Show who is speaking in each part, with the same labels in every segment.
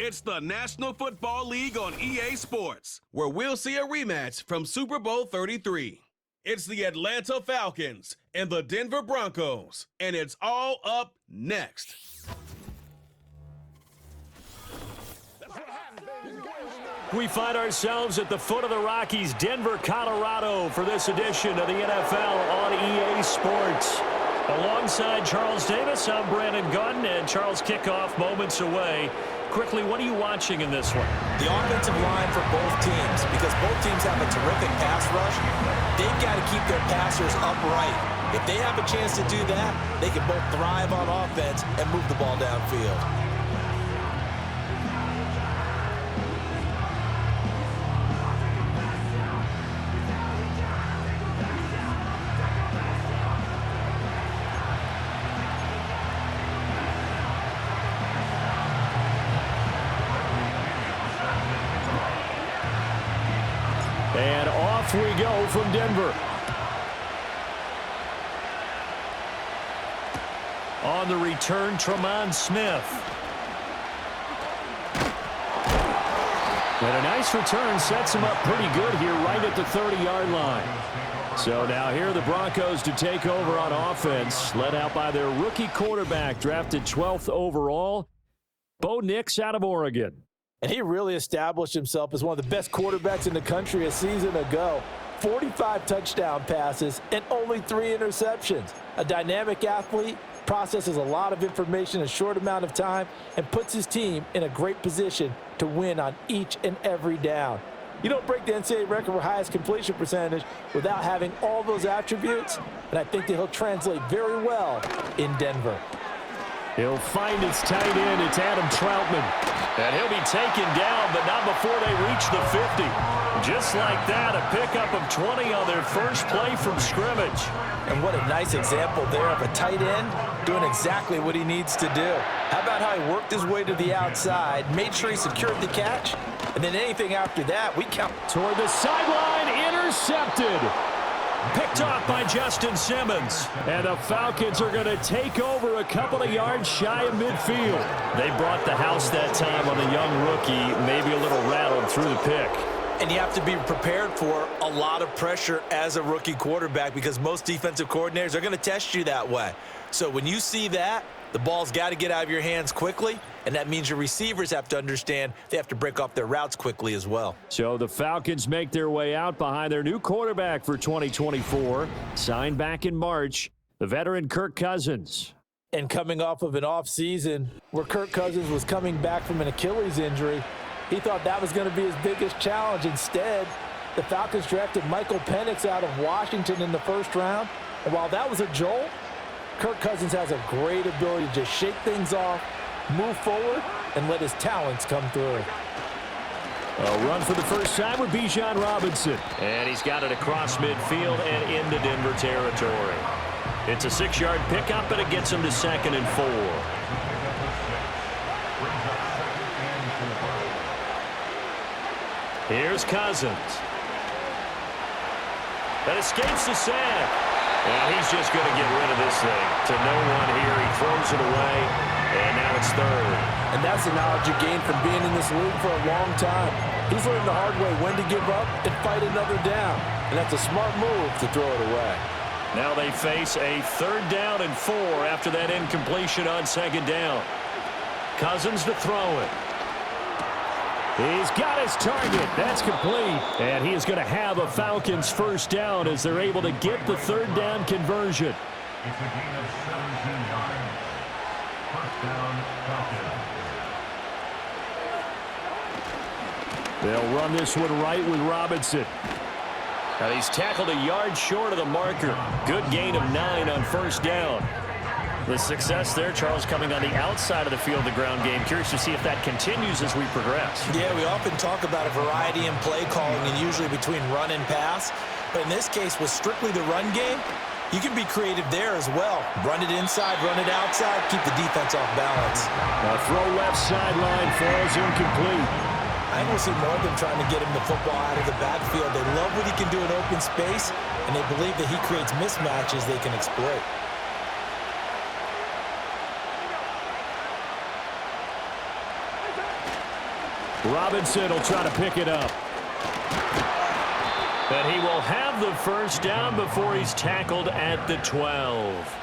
Speaker 1: It's the National Football League on EA Sports, where we'll see a rematch from Super Bowl 33. It's the Atlanta Falcons and the Denver Broncos, and it's all up next.
Speaker 2: We find ourselves at the foot of the Rockies, Denver, Colorado, for this edition of the NFL on EA Sports. Alongside Charles Davis, I'm Brandon Gunn, and Charles, kickoff moments away. Quickly, what are you watching in this one?
Speaker 3: The offensive line for both teams, because both teams have a terrific pass rush. They've got to keep their passers upright. If they have a chance to do that, they can both thrive on offense and move the ball downfield.
Speaker 2: And off we go from Denver. On the return, Tremont Smith. And a nice return sets him up pretty good here right at the 30-yard line. So now here are the Broncos to take over on offense, led out by their rookie quarterback, drafted 12th overall, Bo Nix out of Oregon.
Speaker 3: And he really established himself as one of the best quarterbacks in the country a season ago. 45 touchdown passes and only 3 interceptions. A dynamic athlete, processes a lot of information in a short amount of time, and puts his team in a great position to win on each and every down. You don't break the NCAA record for highest completion percentage without having all those attributes, and I think that he'll translate very well in Denver.
Speaker 2: He'll find his tight end. It's Adam Troutman. And he'll be taken down, but not before they reach the 50. Just like that, a pickup of 20 on their first play from scrimmage.
Speaker 3: And what a nice example there of a tight end doing exactly what he needs to do. How about how he worked his way to the outside, made sure he secured the catch, and then anything after that, we count.
Speaker 2: Toward the sideline, intercepted. Picked off by Justin Simmons. And the Falcons are going to take over a couple of yards shy of midfield. They brought the house that time on the young rookie, maybe a little rattled through the pick.
Speaker 3: And you have to be prepared for a lot of pressure as a rookie quarterback because most defensive coordinators are going to test you that way. So when you see that, the ball's got to get out of your hands quickly, and that means your receivers have to understand they have to break off their routes quickly as well.
Speaker 2: So the Falcons make their way out behind their new quarterback for 2024, signed back in March, the veteran Kirk Cousins.
Speaker 3: And coming off of an offseason where Kirk Cousins was coming back from an Achilles injury, he thought that was going to be his biggest challenge. Instead, the Falcons drafted Michael Penix out of Washington in the first round, and while that was a jolt, Kirk Cousins has a great ability to just shake things off, move forward, and let his talents come through.
Speaker 2: A run for the first time with Bijan Robinson. And he's got it across midfield and into Denver territory. It's a 6-yard pickup, and it gets him to 2nd and 4. Here's Cousins. That escapes the sack. And he's just going to get rid of this thing. To no one here. He throws it away, and now it's 3rd.
Speaker 3: And that's the knowledge you gain from being in this league for a long time. He's learned the hard way when to give up and fight another down. And that's a smart move to throw it away.
Speaker 2: Now they face a 3rd down and 4 after that incompletion on 2nd down. Cousins to throw it. He's got his target. That's complete. And he is going to have a Falcons first down as they're able to get the 3rd down conversion.
Speaker 4: It's a gain of 17 yards. First down, Falcons.
Speaker 2: They'll run this one right with Robinson. Now he's tackled a yard short of the marker. Good gain of 9 on first down. The success there, Charles, coming on the outside of the field, the ground game. Curious to see if that continues as we progress.
Speaker 3: Yeah, we often talk about a variety in play calling and usually between run and pass. But in this case, with strictly the run game, you can be creative there as well. Run it inside, run it outside, keep the defense off balance.
Speaker 2: A throw left sideline falls incomplete.
Speaker 3: I think we'll see more of them trying to get him the football out of the backfield. They love what he can do in open space, and they believe that he creates mismatches they can exploit.
Speaker 2: Robinson will try to pick it up. And he will have the first down before he's tackled at the 12.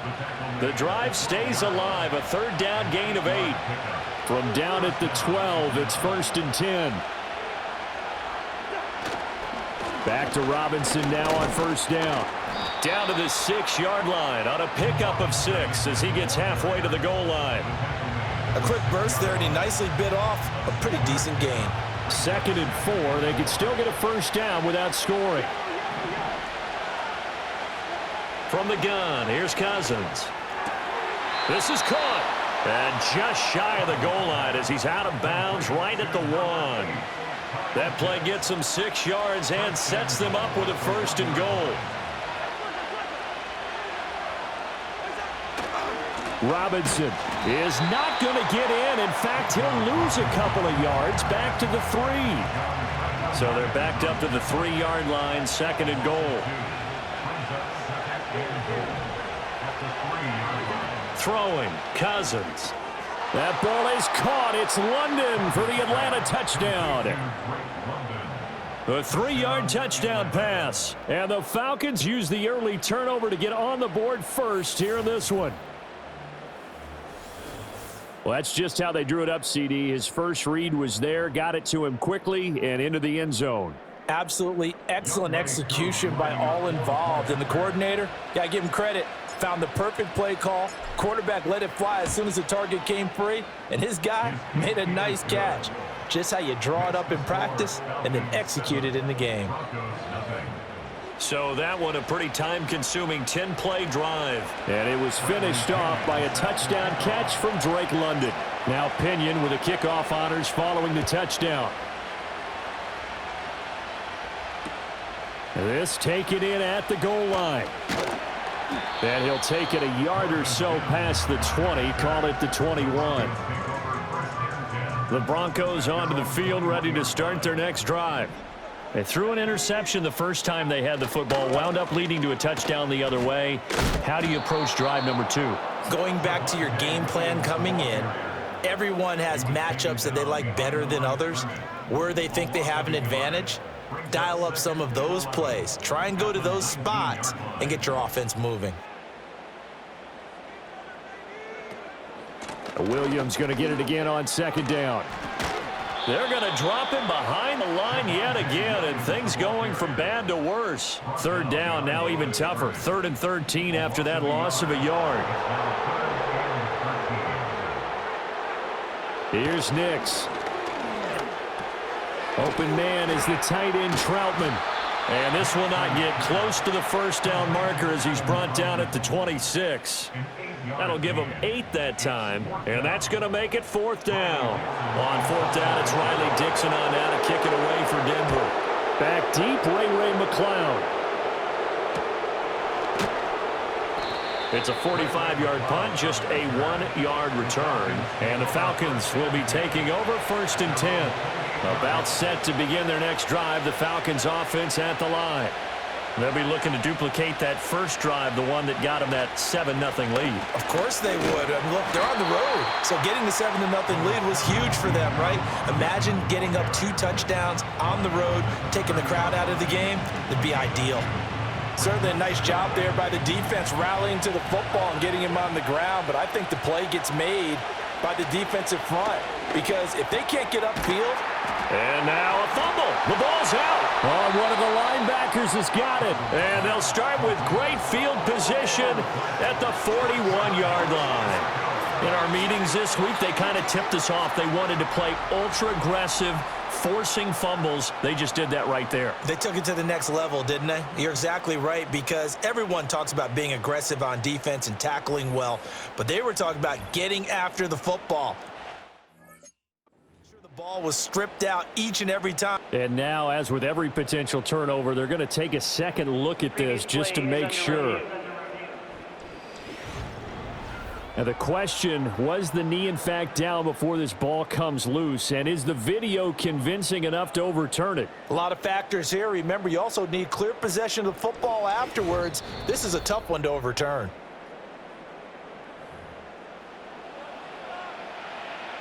Speaker 2: The drive stays alive, a third down gain of 8. From down at the 12, it's 1st and 10. Back to Robinson now on 1st down. Down to the 6-yard line on a pickup of 6 as he gets halfway to the goal line.
Speaker 3: A quick burst there, and he nicely bit off a pretty decent gain.
Speaker 2: 2nd and 4. They could still get a first down without scoring. From the gun, here's Cousins. This is caught. And just shy of the goal line as he's out of bounds right at the 1. That play gets him 6 yards and sets them up with a 1st and goal. Robinson is not going to get in. In fact, he'll lose a couple of yards back to the 3. So they're backed up to the 3-yard line, 2nd and goal. Throwing, Cousins. That ball is caught. It's London for the Atlanta touchdown. A 3-yard touchdown pass. And the Falcons use the early turnover to get on the board first here in this one. Well, that's just how they drew it up, CD. His first read was there, got it to him quickly, and into the end zone.
Speaker 3: Absolutely excellent execution by all involved. And the coordinator, got to give him credit, found the perfect play call. Quarterback let it fly as soon as the target came free, and his guy made a nice catch. Just how you draw it up in practice and then execute it in the game.
Speaker 2: So that one a pretty time-consuming 10-play drive. And it was finished off by a touchdown catch from Drake London. Now Pinion with the kickoff honors following the touchdown. This taken in at the goal line. And he'll take it a yard or so past the 20, call it the 21. The Broncos onto the field, ready to start their next drive. They threw an interception the first time they had the football, wound up leading to a touchdown the other way. How do you approach drive number 2?
Speaker 3: Going back to your game plan coming in, everyone has matchups that they like better than others. Where they think they have an advantage, dial up some of those plays. Try and go to those spots and get your offense moving.
Speaker 2: Williams going to get it again on 2nd down. They're going to drop him behind the line yet again, and things going from bad to worse. 3rd down, now even tougher. 3rd and 13 after that loss of a yard. Here's Nix. Open man is the tight end Troutman. And this will not get close to the first down marker as he's brought down at the 26. That'll give him 8 that time, and that's going to make it 4th down. On 4th down, it's Riley Dixon on down to kick it away for Denver. Back deep, Ray McCloud. It's a 45-yard punt, just a 1-yard return. And the Falcons will be taking over 1st and 10. About set to begin their next drive, the Falcons offense at the line. They'll be looking to duplicate that first drive, the one that got them that 7-0 lead.
Speaker 3: Of course they would. I mean, look, they're on the road. So getting the 7-0 lead was huge for them, right? Imagine getting up 2 touchdowns on the road, taking the crowd out of the game. It'd be ideal. Certainly a nice job there by the defense rallying to the football and getting him on the ground. But I think the play gets made by the defensive front, because if they can't get upfield.
Speaker 2: And now a fumble. The ball's out. Oh, one of the linebackers has got it. And they'll start with great field position at the 41-yard line. In our meetings this week, they kind of tipped us off. They wanted to play ultra-aggressive, forcing fumbles. They just did that right there.
Speaker 3: They took it to the next level, didn't they? You're exactly right, because everyone talks about being aggressive on defense and tackling well, but they were talking about getting after the football. The ball was stripped out each and every time.
Speaker 2: And now, as with every potential turnover, they're going to take a second look at this just to make sure. And the question, was the knee in fact down before this ball comes loose? And is the video convincing enough to overturn it?
Speaker 3: A lot of factors here. Remember, you also need clear possession of the football afterwards. This is a tough one to overturn.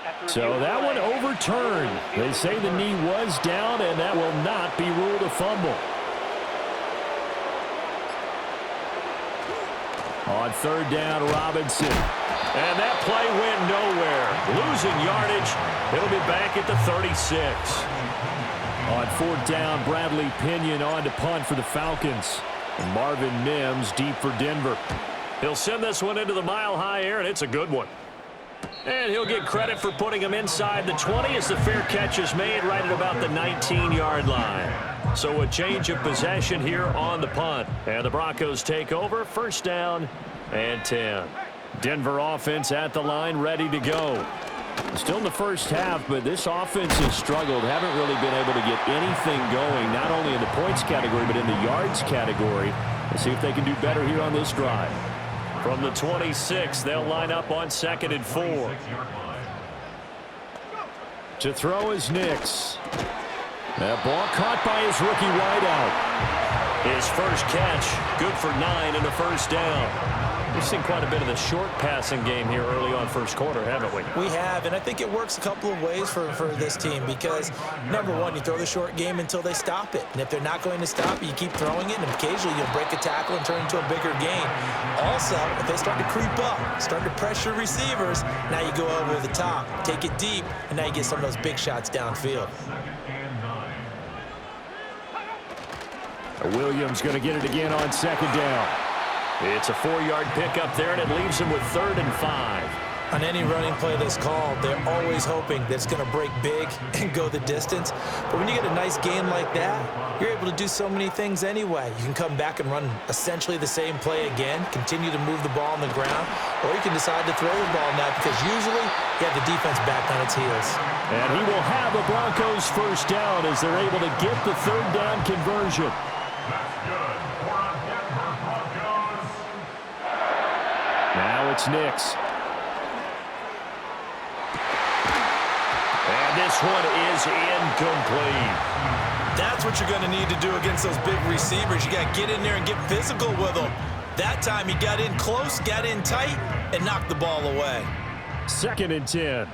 Speaker 5: At
Speaker 2: So that one overturned. They say the knee was down, and that will not be ruled a fumble. On third down, Robinson. And that play went nowhere. Losing yardage. It'll be back at the 36. On fourth down, Bradley Pinion on to punt for the Falcons. And Marvin Mims deep for Denver. He'll send this one into the mile-high air, and it's a good one. And he'll get credit for putting him inside the 20 as the fair catch is made right at about the 19-yard line. So a change of possession here on the punt. And the Broncos take over, first down and 10. Denver offense at the line, ready to go. Still in the first half, but this offense has struggled. Haven't really been able to get anything going, not only in the points category, but in the yards category. Let's see if they can do better here on this drive. From the 26, they'll line up on 2nd and 4. To throw is Nix. That ball caught by his rookie wideout. His first catch, good for 9 and a first down. We've seen quite a bit of the short passing game here early on first quarter, haven't we?
Speaker 3: We have, and I think it works a couple of ways for this team because, number one, you throw the short game until they stop it. And if they're not going to stop it, you keep throwing it, and occasionally you'll break a tackle and turn into a bigger gain. Also, if they start to creep up, start to pressure receivers, now you go over the top, take it deep, and now you get some of those big shots downfield.
Speaker 2: Williams going to get it again on 2nd down. It's a 4-yard pickup there, and it leaves him with 3rd and 5.
Speaker 3: On any running play that's called, they're always hoping that it's going to break big and go the distance. But when you get a nice gain like that, you're able to do so many things anyway. You can come back and run essentially the same play again, continue to move the ball on the ground, or you can decide to throw the ball now because usually you have the defense back on its heels.
Speaker 2: And he will have the Broncos first down as they're able to get the 3rd down conversion. Now it's Nix. And this one is incomplete.
Speaker 3: That's what you're going to need to do against those big receivers. You got to get in there and get physical with them. That time he got in close, got in tight, and knocked the ball away.
Speaker 2: 2nd and 10.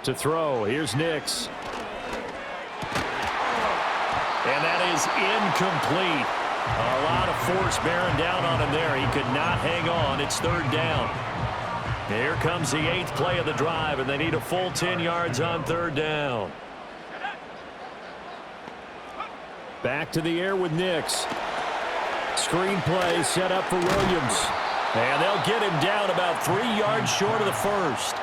Speaker 2: To throw, here's Nix. And that is incomplete. A lot of force bearing down on him there. He could not hang on. It's 3rd down. Here comes the 8th play of the drive, and they need a full 10 yards on 3rd down. Back to the air with Nix. Screen play set up for Williams. And they'll get him down about 3 yards short of the first.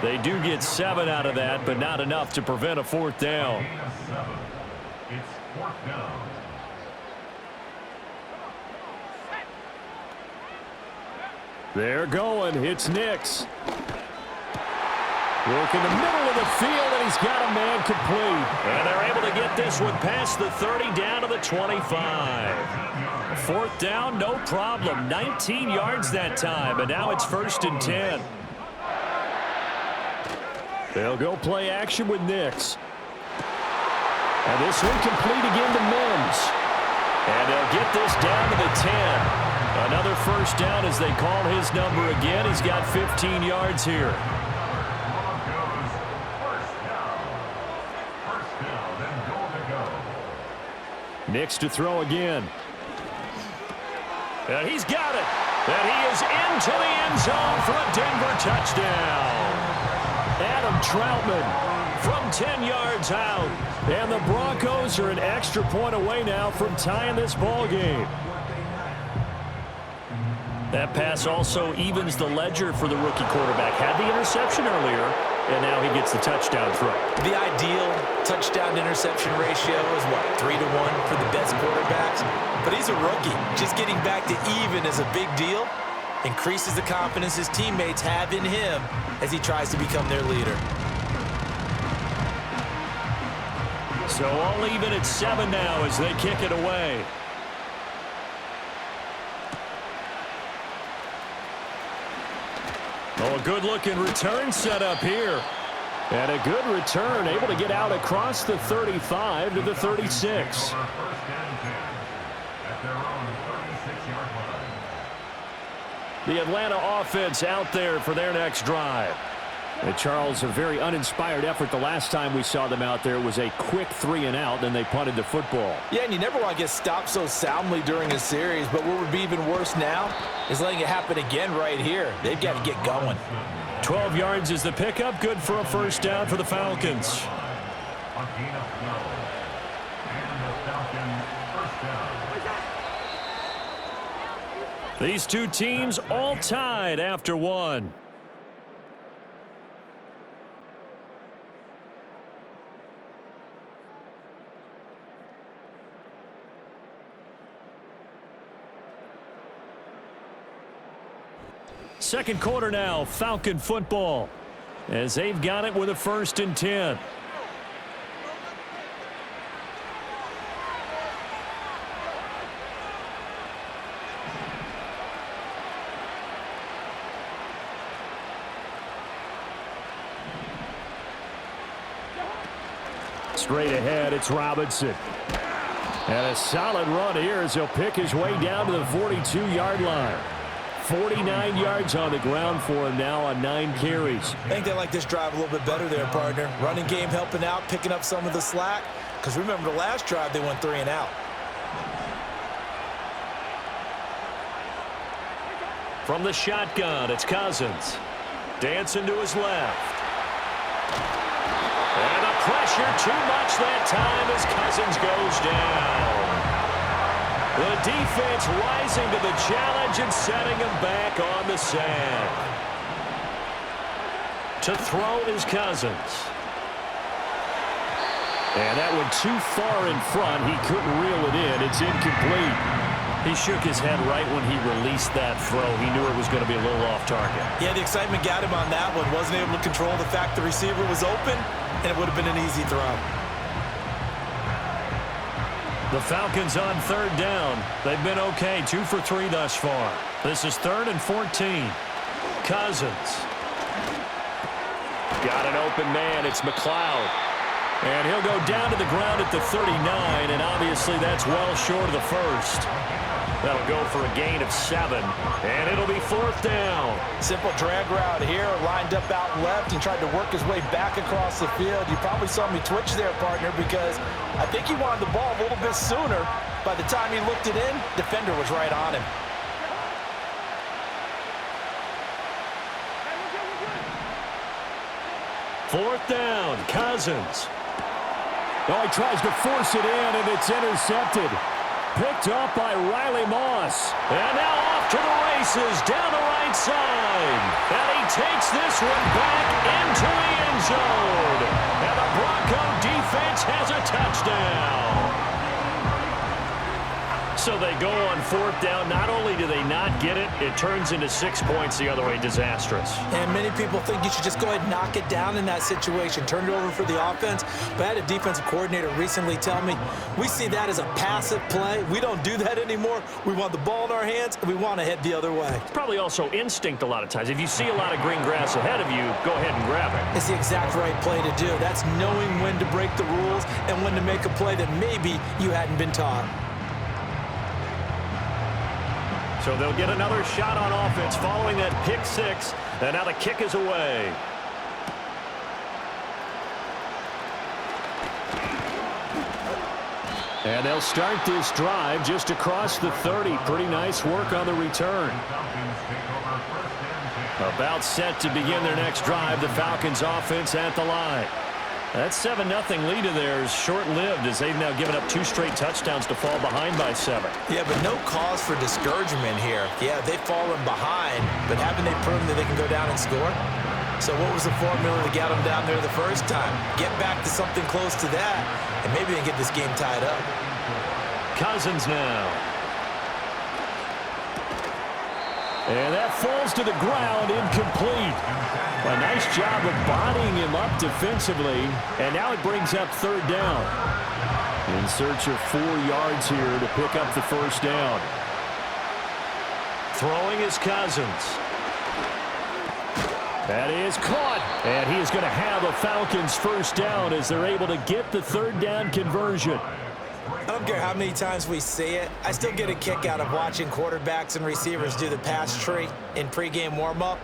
Speaker 2: They do get 7 out of that, but not enough to prevent a 4th down.
Speaker 4: It's 4th down.
Speaker 2: They're going. It's Nix. Work in the middle of the field, and he's got a man complete. And they're able to get this one past the 30 down to the 25. 4th down, no problem. 19 yards that time, and now it's 1st and 10. They'll go play action with Nix. And this one complete again to Mims. And they'll get this down to the 10. Another first down as they call his number again. He's got 15 yards here. Nix to throw again. And he's got it. And he is into the end zone for a Denver touchdown. Adam Troutman from 10 yards out. And the Broncos are an extra point away now from tying this ball game. That pass also evens the ledger for the rookie quarterback. Had the interception earlier, and now he gets the touchdown throw.
Speaker 3: The ideal touchdown-interception ratio is, what, 3-to-1 for the best quarterbacks? But he's a rookie. Just getting back to even is a big deal. Increases the confidence his teammates have in him as he tries to become their leader.
Speaker 2: So all even at 7 now as they kick it away. Oh, a good-looking return set up here. And a good return, able to get out across the 35 to the 36. The Atlanta offense out there for their next drive. And Charles, a very uninspired effort the last time we saw them out there. It was a quick 3-and-out, then they punted the football.
Speaker 3: Yeah, and you never want to get stopped so soundly during a series, but what would be even worse now is letting it happen again right here. They've got to get going.
Speaker 2: 12 yards is the pickup, good for a first down for the Falcons. These two teams all tied after one. Second quarter now, Falcon football, as they've got it with a 1st and 10. Straight ahead, it's Robinson. And a solid run here as he'll pick his way down to the 42-yard line. 49 yards on the ground for him now on 9 carries.
Speaker 3: I think they like this drive a little bit better there, partner. Running game helping out, picking up some of the slack. Because remember the last drive, they went 3-and-out.
Speaker 2: From the shotgun, it's Cousins. Dancing to his left. And the pressure too much that time as Cousins goes down. The defense rising to the challenge and setting him back on the sand. To throw is Cousins. And that one too far in front. He couldn't reel it in. It's incomplete. He shook his head right when he released that throw. He knew it was going to be a little off target.
Speaker 3: Yeah, the excitement got him on that one. Wasn't able to control the fact the receiver was open, and it would have been an easy throw.
Speaker 2: The Falcons on 3rd down. They've been okay, 2 for 3 thus far. This is 3rd and 14. Cousins. Got an open man. It's McLeod. And he'll go down to the ground at the 39, and obviously that's well short of the first. That'll go for a gain of 7, and it'll be 4th down.
Speaker 3: Simple drag route here, lined up out left and tried to work his way back across the field. You probably saw me twitch there, partner, because I think he wanted the ball a little bit sooner. By the time he looked it in, defender was right on him.
Speaker 2: Fourth down, Cousins. Oh, he tries to force it in, and it's intercepted. Picked up by Riley Moss. And now off to the races down the right side. And he takes this one back into the end zone. And the Bronco defense has a touchdown. So they go on 4th down. Not only do they not get it, it turns into 6 points the other way. Disastrous.
Speaker 3: And many people think you should just go ahead and knock it down in that situation. Turn it over for the offense. But I had a defensive coordinator recently tell me, we see that as a passive play. We don't do that anymore. We want the ball in our hands, and we want to head the other way.
Speaker 2: It's probably also instinct a lot of times. If you see a lot of green grass ahead of you, go ahead and grab it.
Speaker 3: It's the exact right play to do. That's knowing when to break the rules and when to make a play that maybe you hadn't been taught.
Speaker 2: So they'll get another shot on offense following that pick 6. And now the kick is away. And they'll start this drive just across the 30. Pretty nice work on the return. About set to begin their next drive. The Falcons offense at the line. That 7-0 lead of theirs short-lived as they've now given up 2 straight touchdowns to fall behind by 7.
Speaker 3: Yeah, but no cause for discouragement here. Yeah, they've fallen behind, but haven't they proven that they can go down and score? So what was the formula to get them down there the first time? Get back to something close to that, and maybe they can get this game tied up.
Speaker 2: Cousins now. And that falls to the ground, incomplete. A nice job of bodying him up defensively. And now it brings up 3rd down. In search of 4 yards here to pick up the first down. Throwing is Cousins. That is caught. And he is going to have a Falcons first down as they're able to get the 3rd down conversion.
Speaker 3: I don't care how many times we see it. I still get a kick out of watching quarterbacks and receivers do the pass tree in pregame warm-up.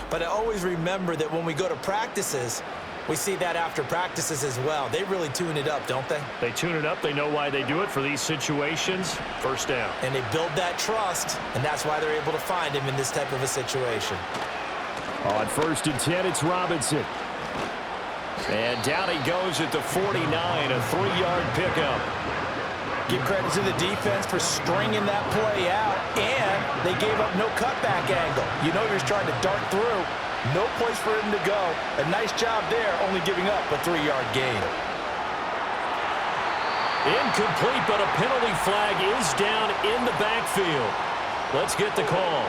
Speaker 3: But I always remember that when we go to practices, we see that after practices as well. They really tune it up, don't they?
Speaker 2: They tune it up. They know why they do it for these situations. First down.
Speaker 3: And they build that trust, and that's why they're able to find him in this type of a situation.
Speaker 2: On 1st and 10, it's Robinson. And down he goes at the 49, a 3-yard pickup.
Speaker 3: Give credit to the defense for stringing that play out, and they gave up no cutback angle. You know you're trying to dart through. No place for him to go. A nice job there, only giving up a 3-yard gain.
Speaker 2: Incomplete, but a penalty flag is down in the backfield. Let's get the call.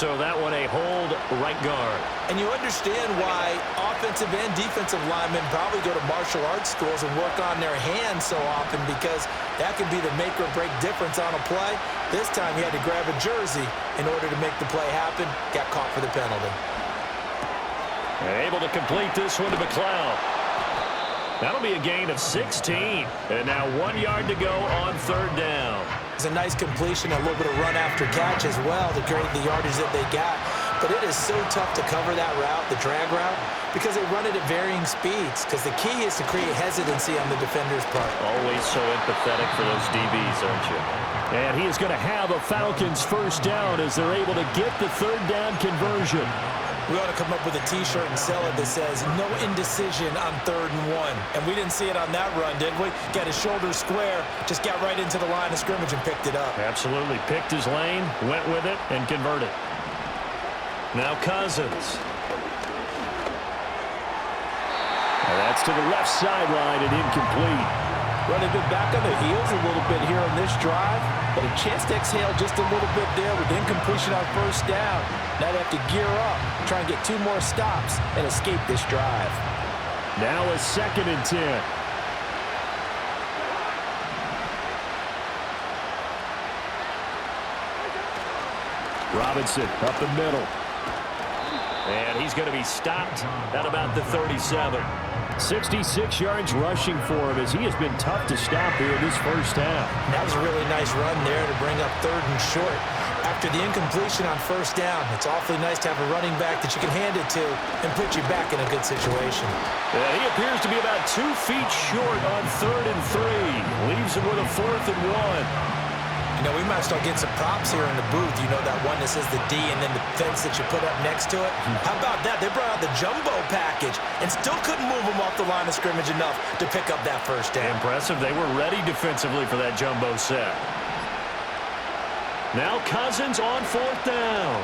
Speaker 2: So that one a hold right guard.
Speaker 3: And you understand why offensive and defensive linemen probably go to martial arts schools and work on their hands so often, because that can be the make or break difference on a play. This time he had to grab a jersey in order to make the play happen. Got caught for the penalty.
Speaker 2: And able to complete this one to McLeod. That'll be a gain of 16. And now 1 yard to go on 3rd down.
Speaker 3: It's a nice completion, a little bit of run after catch as well to create the yardage that they got. But it is so tough to cover that route, the drag route, because they run it at varying speeds, because the key is to create hesitancy on the defender's part.
Speaker 2: Always so empathetic for those DBs, aren't you? And he is going to have a Falcons 1st down as they're able to get the 3rd down conversion.
Speaker 3: We ought to come up with a T-shirt and sell it that says, no indecision on 3rd and 1. And we didn't see it on that run, did we? Got his shoulders square, just got right into the line of scrimmage and picked it up.
Speaker 2: Absolutely. Picked his lane, went with it, and converted. Now Cousins. And that's to the left sideline and incomplete.
Speaker 3: Well, they've been back on their heels a little bit here on this drive, but a chance to exhale just a little bit there with incompletion on 1st down. Now they have to gear up, try and get 2 more stops, and escape this drive.
Speaker 2: Now a 2nd and 10. Robinson up the middle. And he's going to be stopped at about the 37. 66 yards rushing for him as he has been tough to stop here in this 1st half.
Speaker 3: That was a really nice run there to bring up 3rd and short. After the incompletion on 1st down, it's awfully nice to have a running back that you can hand it to and put you back in a good situation.
Speaker 2: Yeah, he appears to be about 2 feet short on 3rd and 3. Leaves him with a 4th and 1.
Speaker 3: You know, we might start getting some props here in the booth. You know, that one that says the D and then the fence that you put up next to it? How about that? They brought out the jumbo package and still couldn't move them off the line of scrimmage enough to pick up that 1st down.
Speaker 2: Impressive. They were ready defensively for that jumbo set. Now Cousins on 4th down.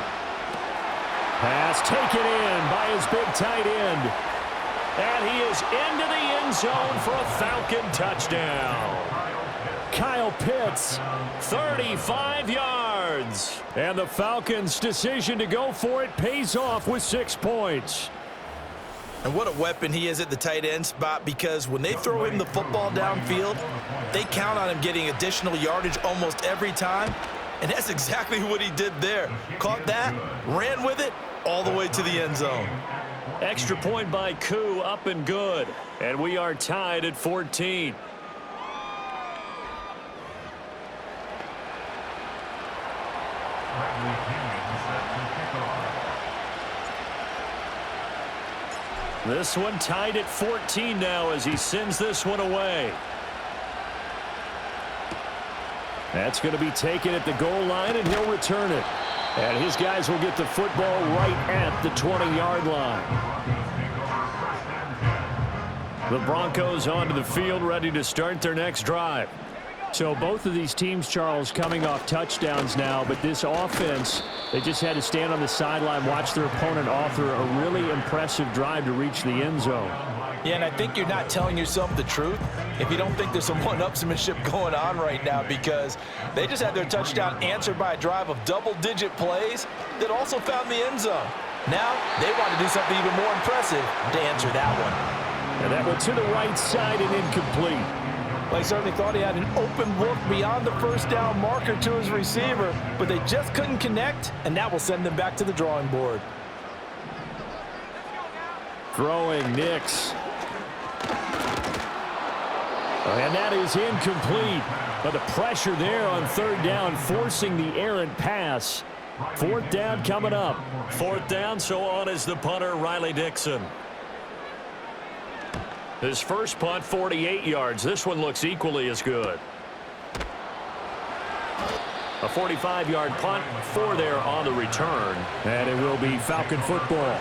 Speaker 2: Pass taken in by his big tight end. And he is into the end zone for a Falcon touchdown. Kyle Pitts, 35 yards. And the Falcons' decision to go for it pays off with 6 points.
Speaker 3: And what a weapon he is at the tight end spot, because when they throw him the football downfield, they count on him getting additional yardage almost every time. And that's exactly what he did there. Caught that, ran with it, all the way to the end zone.
Speaker 2: Extra point by Koo, up and good. And we are tied at 14. This one tied at 14 now as he sends this one away. That's going to be taken at the goal line, and he'll return it. And his guys will get the football right at the 20-yard line. The Broncos onto the field, ready to start their next drive. So both of these teams, Charles, coming off touchdowns now, but this offense, they just had to stand on the sideline, watch their opponent author a really impressive drive to reach the end zone.
Speaker 3: Yeah, and I think you're not telling yourself the truth if you don't think there's some one-upsmanship going on right now, because they just had their touchdown answered by a drive of double-digit plays that also found the end zone. Now they want to do something even more impressive to answer that one.
Speaker 2: And that one to the right side and incomplete.
Speaker 3: Well, he certainly thought he had an open look beyond the 1st down marker to his receiver, but they just couldn't connect, and that will send them back to the drawing board.
Speaker 2: Throwing Nix. And that is incomplete. But the pressure there on third down, forcing the errant pass. Fourth down coming up. Fourth down, so on is the punter, Riley Dixon. His first punt, 48 yards. This one looks equally as good. A 45-yard punt, 4 there on the return. And it will be Falcon football.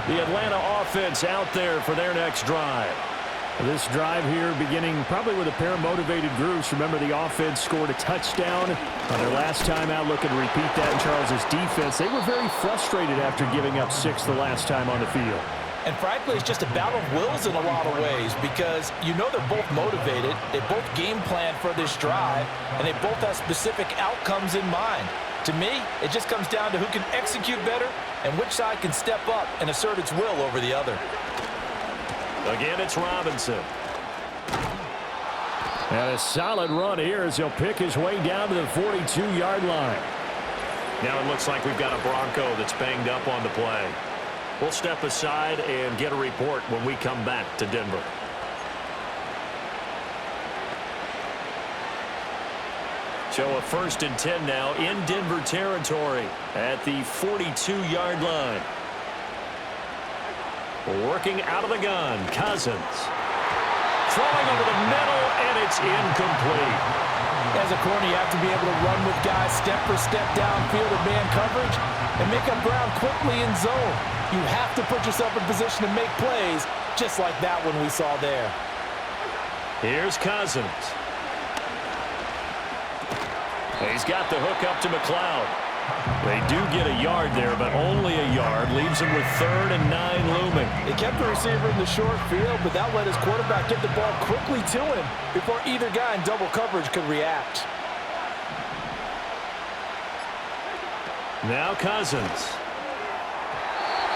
Speaker 2: The Atlanta offense out there for their next drive. This drive here beginning probably with a pair of motivated groups. Remember, the offense scored a touchdown on their last time out, looking to repeat that in Charles's defense. They were very frustrated after giving up 6 the last time on the field.
Speaker 3: And frankly, it's just a battle of wills in a lot of ways because you know they're both motivated, they both game plan for this drive, and they both have specific outcomes in mind. To me, it just comes down to who can execute better and which side can step up and assert its will over the other.
Speaker 2: Again, it's Robinson. And a solid run here as he'll pick his way down to the 42-yard line. Now it looks like we've got a Bronco that's banged up on the play. We'll step aside and get a report when we come back to Denver. So a 1st and 10 now in Denver territory at the 42-yard line. Working out of the gun, Cousins. Throwing over the middle, and it's incomplete.
Speaker 3: As a corner, you have to be able to run with guys step for step downfield in man coverage and make up ground quickly in zone. You have to put yourself in position to make plays, just like that one we saw there.
Speaker 2: Here's Cousins. He's got the hook up to McLeod. They do get a yard there, but only a yard. Leaves him with 3rd and 9 looming.
Speaker 3: They kept the receiver in the short field, but that let his quarterback get the ball quickly to him before either guy in double coverage could react.
Speaker 2: Now Cousins.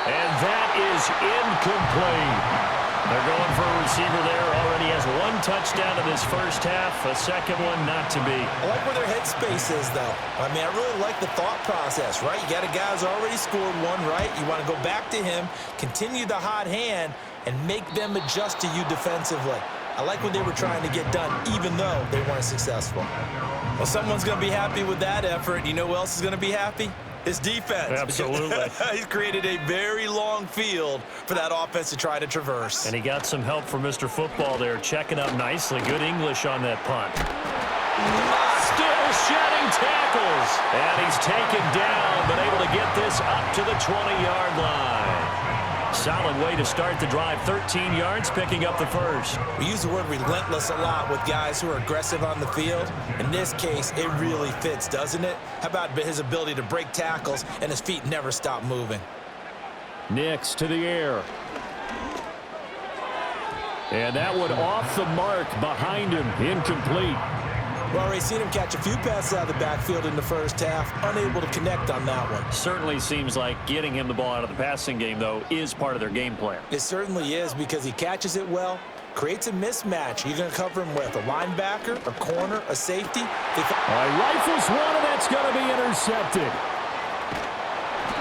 Speaker 2: And that is incomplete. They're going for a receiver there. Already has 1 touchdown in this first half. A second one not to be.
Speaker 5: I like where their headspace is, though. I mean, I really like the thought process, right? You got a guy who's already scored 1, right? You want to go back to him, continue the hot hand, and make them adjust to you defensively. I like what they were trying to get done, even though they weren't successful. Well, someone's going to be happy with that effort. You know who else is going to be happy? His defense.
Speaker 2: Absolutely.
Speaker 5: He's created a very long field for that offense to try to traverse.
Speaker 2: And he got some help from Mr. Football there, checking up nicely. Good English on that punt. Still shedding tackles. And he's taken down, but able to get this up to the 20-yard line. Solid way to start the drive. 13 yards, picking up the first.
Speaker 5: We use the word relentless a lot with guys who are aggressive on the field. In this case, it really fits, doesn't it? How about his ability to break tackles and his feet never stop moving?
Speaker 2: Nix to the air. And that one off the mark behind him. Incomplete.
Speaker 5: We've already seen him catch a few passes out of the backfield in the first half, unable to connect on that one.
Speaker 2: Certainly seems like getting him the ball out of the passing game, though, is part of their game plan.
Speaker 5: It certainly is because he catches it well, creates a mismatch. You're going to cover him with a linebacker, a corner, a safety.
Speaker 2: Rifles one, and that's going to be intercepted.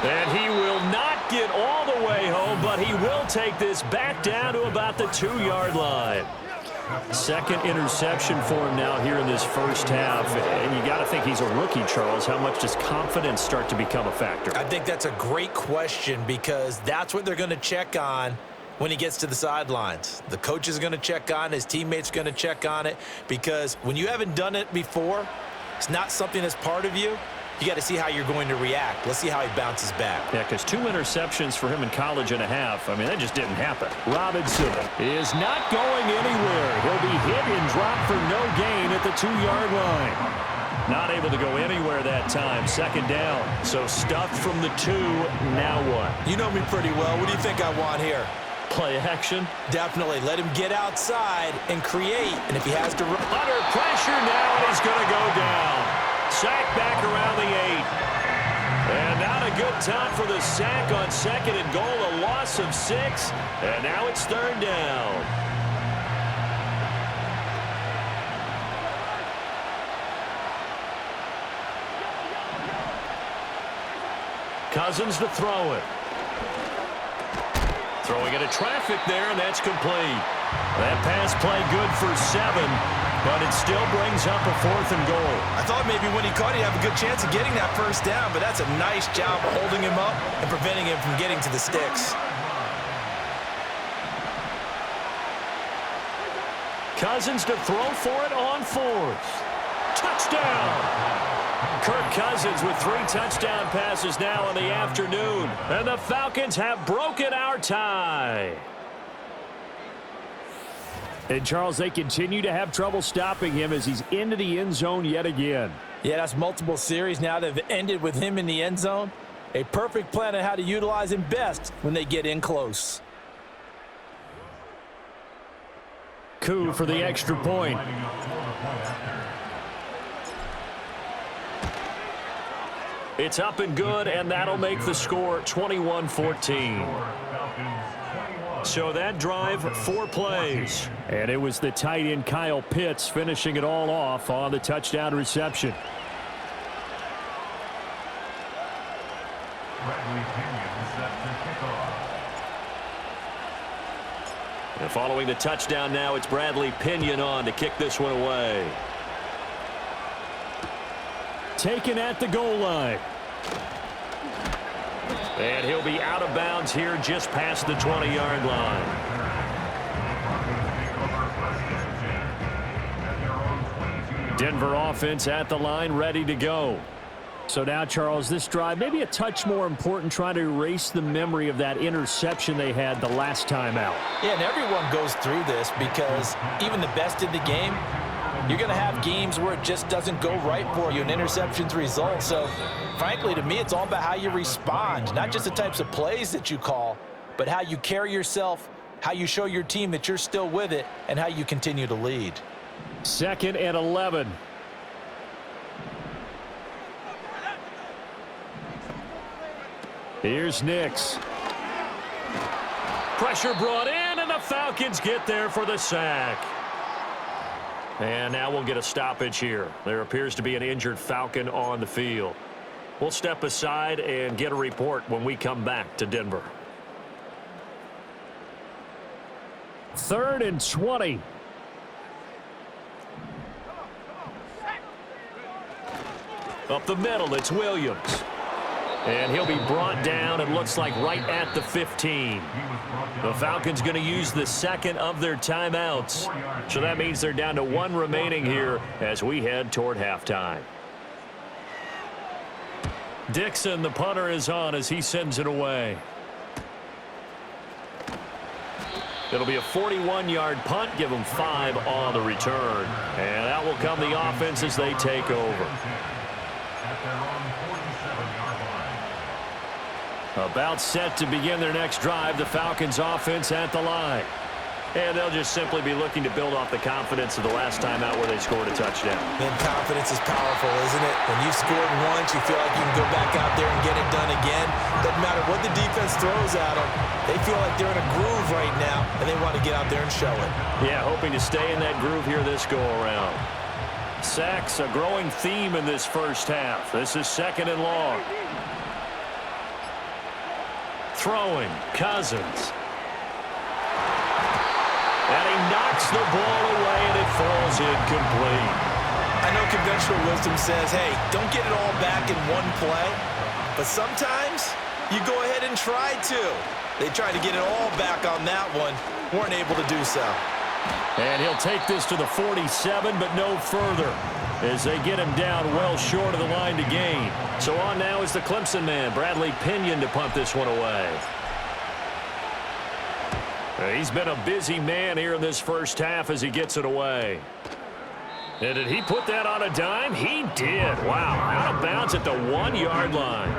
Speaker 2: And he will not get all the way home, but he will take this back down to about the 2-yard line. Second interception for him now here in this first half. And you got to think he's a rookie, Charles. How much does confidence start to become a factor?
Speaker 5: I think that's a great question because that's what they're going to check on when he gets to the sidelines. The coach is going to check on, his teammates are going to check on it because when you haven't done it before, it's not something that's part of you. You got to see how you're going to react. Let's see how he bounces back.
Speaker 2: Yeah, because 2 interceptions for him in college and a half. I mean, that just didn't happen. Robinson is not going anywhere. He'll be hit and dropped for no gain at the 2-yard line. Not able to go anywhere that time. Second down. So stuffed from the 2. Now what?
Speaker 5: You know me pretty well. What do you think I want here?
Speaker 2: Play action?
Speaker 5: Definitely. Let him get outside and create. And if he has to run.
Speaker 2: Under pressure now, and he's going to go down. Sack back around the 8. And not a good time for the sack on 2nd and goal. A loss of 6. And now it's 3rd down. Cousins to throw it. Throwing into traffic there, and that's complete. That pass play good for 7, but it still brings up a 4th and goal.
Speaker 5: I thought maybe when he caught it, he'd have a good chance of getting that first down, but that's a nice job of holding him up and preventing him from getting to the sticks.
Speaker 2: Cousins to throw for it on 4th. Touchdown! Kirk Cousins with 3 touchdown passes now in the afternoon. And the Falcons have broken our tie.
Speaker 6: And, Charles, they continue to have trouble stopping him as he's into the end zone yet again.
Speaker 3: Yeah, that's multiple series now that have ended with him in the end zone. A perfect plan on how to utilize him best when they get in close.
Speaker 6: Coup for the extra point.
Speaker 2: It's up and good, and that'll make the score 21-14. So that drive, 4 plays.
Speaker 6: And it was the tight end Kyle Pitts finishing it all off on the touchdown reception.
Speaker 2: And following the touchdown now, it's Bradley Pinion on to kick this one away.
Speaker 6: Taken at the goal line.
Speaker 2: And he'll be out of bounds here just past the 20-yard line.
Speaker 6: Denver offense at the line, ready to go. So now, Charles, this drive maybe a touch more important, trying to erase the memory of that interception they had the last time out.
Speaker 3: Yeah, and everyone goes through this because even the best in the game, you're going to have games where it just doesn't go right for you, and interceptions result. So, frankly, to me, it's all about how you respond, not just the types of plays that you call, but how you carry yourself, how you show your team that you're still with it, and how you continue to lead.
Speaker 6: 2nd and 11. Here's Nix.
Speaker 2: Pressure brought in, and the Falcons get there for the sack. And now we'll get a stoppage here. There appears to be an injured Falcon on the field. We'll step aside and get a report when we come back to Denver.
Speaker 6: 3rd and 20.
Speaker 2: Up the middle, it's Williams. And he'll be brought down, it looks like, right at the 15. The Falcons going to use the 2nd of their timeouts. So that means they're down to 1 remaining here as we head toward halftime. Dixon, the punter, is on as he sends it away. It'll be a 41-yard punt, give them 5 on the return. And that will come the offense as they take over. About set to begin their next drive, the Falcons offense at the line. And they'll just simply be looking to build off the confidence of the last time out where they scored a touchdown.
Speaker 5: Man, confidence is powerful, isn't it? When you've scored once, you feel like you can go back out there and get it done again. Doesn't matter what the defense throws at them. They feel like they're in a groove right now, and they want to get out there and show it.
Speaker 2: Yeah, hoping to stay in that groove here this go-around. Sacks, a growing theme in this first half. This is 2nd and long. Throwing, Cousins. And he knocks the ball away, and it falls incomplete.
Speaker 5: I know conventional wisdom says, hey, don't get it all back in one play. But sometimes you go ahead and try to. They tried to get it all back on that one. Weren't able to do so.
Speaker 2: And he'll take this to the 47, but no further, as they get him down well short of the line to gain. So on now is the Clemson man, Bradley Pinion, to punt this one away. He's been a busy man here in this first half as he gets it away. And did he put that on a dime? He did. Wow, out of bounds at the 1-yard line.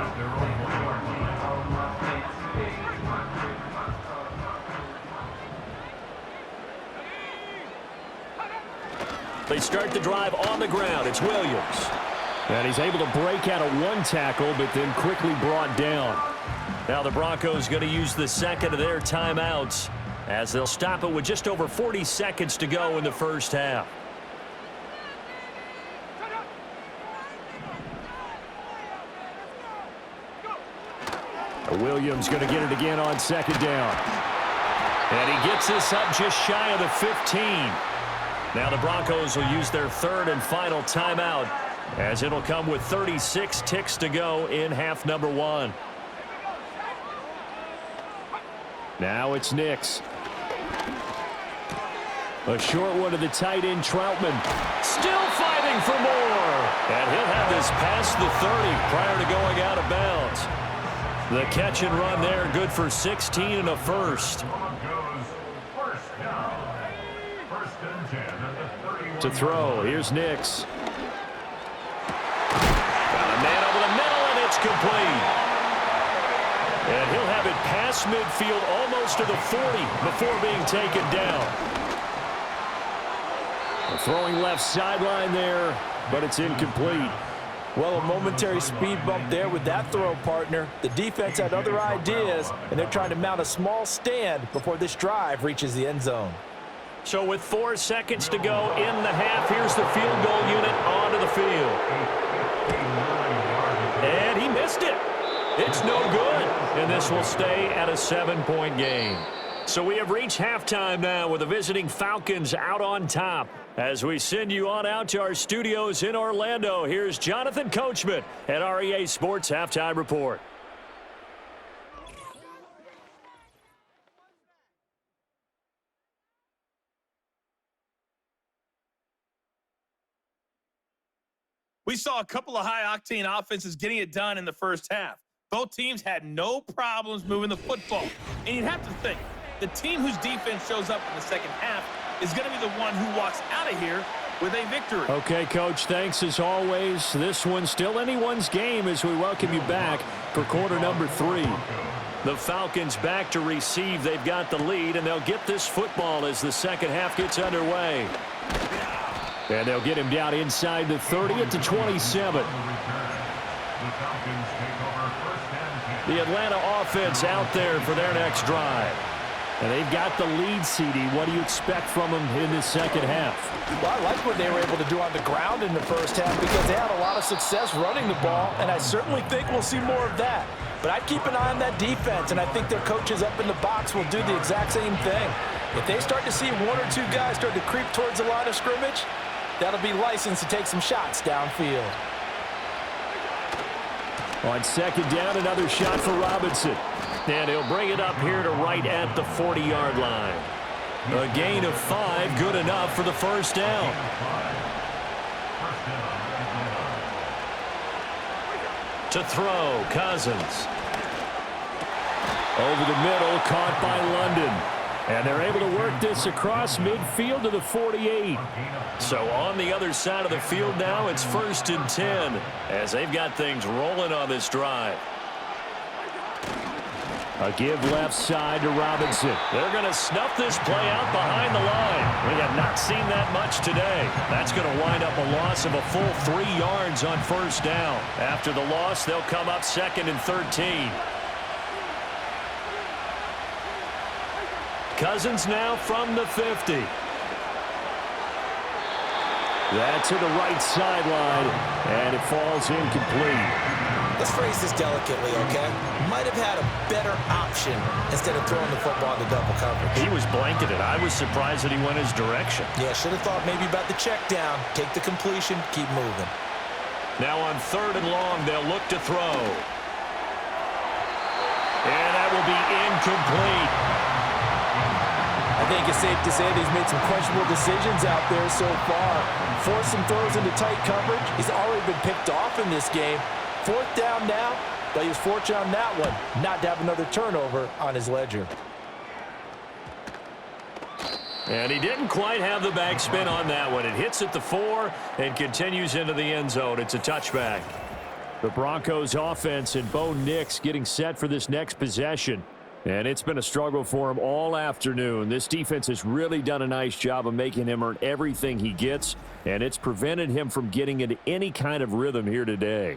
Speaker 2: They start the drive on the ground. It's Williams.
Speaker 6: And he's able to break out of 1 tackle, but then quickly brought down.
Speaker 2: Now the Broncos going to use the 2nd of their timeouts as they'll stop it with just over 40 seconds to go in the first half.
Speaker 6: Williams going to get it again on 2nd down.
Speaker 2: And he gets this up just shy of the 15. Now the Broncos will use their third and final timeout, as it'll come with 36 ticks to go in half number 1. Now it's Nix. A short one to the tight end, Troutman. Still fighting for more. And he'll have this past the 30 prior to going out of bounds. The catch and run there, good for 16 and a first. To throw, here's Nix. Got a man over the middle, and it's complete. And he'll have it past midfield almost to the 40 before being taken down. The throwing left sideline there, but it's incomplete.
Speaker 3: Well, a momentary speed bump there with that throw, partner. The defense had other ideas, and they're trying to mount a small stand before this drive reaches the end zone.
Speaker 2: So with 4 seconds to go in the half, here's the field goal unit onto the field. And he missed it. It's no good, and this will stay at a 7-point game. So we have reached halftime now with the visiting Falcons out on top. As we send you on out to our studios in Orlando, here's Jonathan Coachman at our EA Sports Halftime Report.
Speaker 7: We saw a couple of high-octane offenses getting it done in the first half. Both teams had no problems moving the football. And you'd have to think, the team whose defense shows up in the second half is going to be the one who walks out of here with a victory.
Speaker 2: Okay, Coach, thanks as always. This one's still anyone's game as we welcome you back for quarter number 3. The Falcons back to receive. They've got the lead, and they'll get this football as the second half gets underway. And they'll get him down inside the 30 at the 27. The Atlanta offense out there for their next drive. And they've got the lead, CD. What do you expect from them in this second half?
Speaker 3: Well, I like what they were able to do on the ground in the first half because they had a lot of success running the ball, and I certainly think we'll see more of that. But I'd keep an eye on that defense, and I think their coaches up in the box will do the exact same thing. If they start to see 1 or 2 guys start to creep towards the line of scrimmage, that'll be licensed to take some shots downfield.
Speaker 2: On second down, another shot for Robinson. And he'll bring it up here to right at the 40-yard line. A gain of 5, good enough for the first down. To throw, Cousins. Over the middle, caught by London. And they're able to work this across midfield to the 48. So on the other side of the field now, it's 1st and 10 as they've got things rolling on this drive. A give left side to Robinson. They're going to snuff this play out behind the line. We have not seen that much today. That's going to wind up a loss of a full 3 yards on first down. After the loss, they'll come up 2nd and 13. Cousins now from the 50. That's to the right sideline, and it falls incomplete.
Speaker 5: Let's phrase this delicately, okay? Might have had a better option instead of throwing the football into double coverage.
Speaker 2: He was blanketed. I was surprised that he went his direction.
Speaker 5: Yeah, should have thought maybe about the check down, take the completion, keep moving.
Speaker 2: Now on 3rd and long, they'll look to throw. And that will be incomplete.
Speaker 3: I think it's safe to say that he's made some questionable decisions out there so far. Forced some throws into tight coverage. He's already been picked off in this game. 4th down now, but he was fortunate on that one not to have another turnover on his ledger.
Speaker 2: And he didn't quite have the backspin on that one. It hits at the 4 and continues into the end zone. It's a touchback. The Broncos offense and Bo Nix getting set for this next possession. And it's been a struggle for him all afternoon. This defense has really done a nice job of making him earn everything he gets, and it's prevented him from getting into any kind of rhythm here today.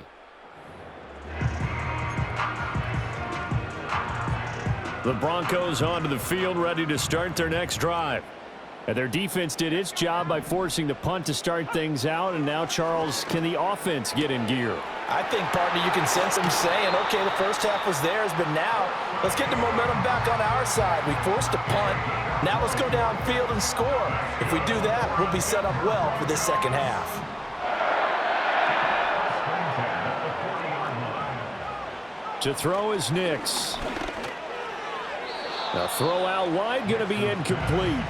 Speaker 2: The Broncos onto the field, ready to start their next drive. And their defense did its job by forcing the punt to start things out, and now, Charles, can the offense get in gear?
Speaker 3: I think, partner, you can sense him saying, okay, the first half was theirs, but now let's get the momentum back on our side. We forced a punt. Now let's go downfield and score. If we do that, we'll be set up well for this second half.
Speaker 6: To throw is Nix. The throw out wide, going to be incomplete.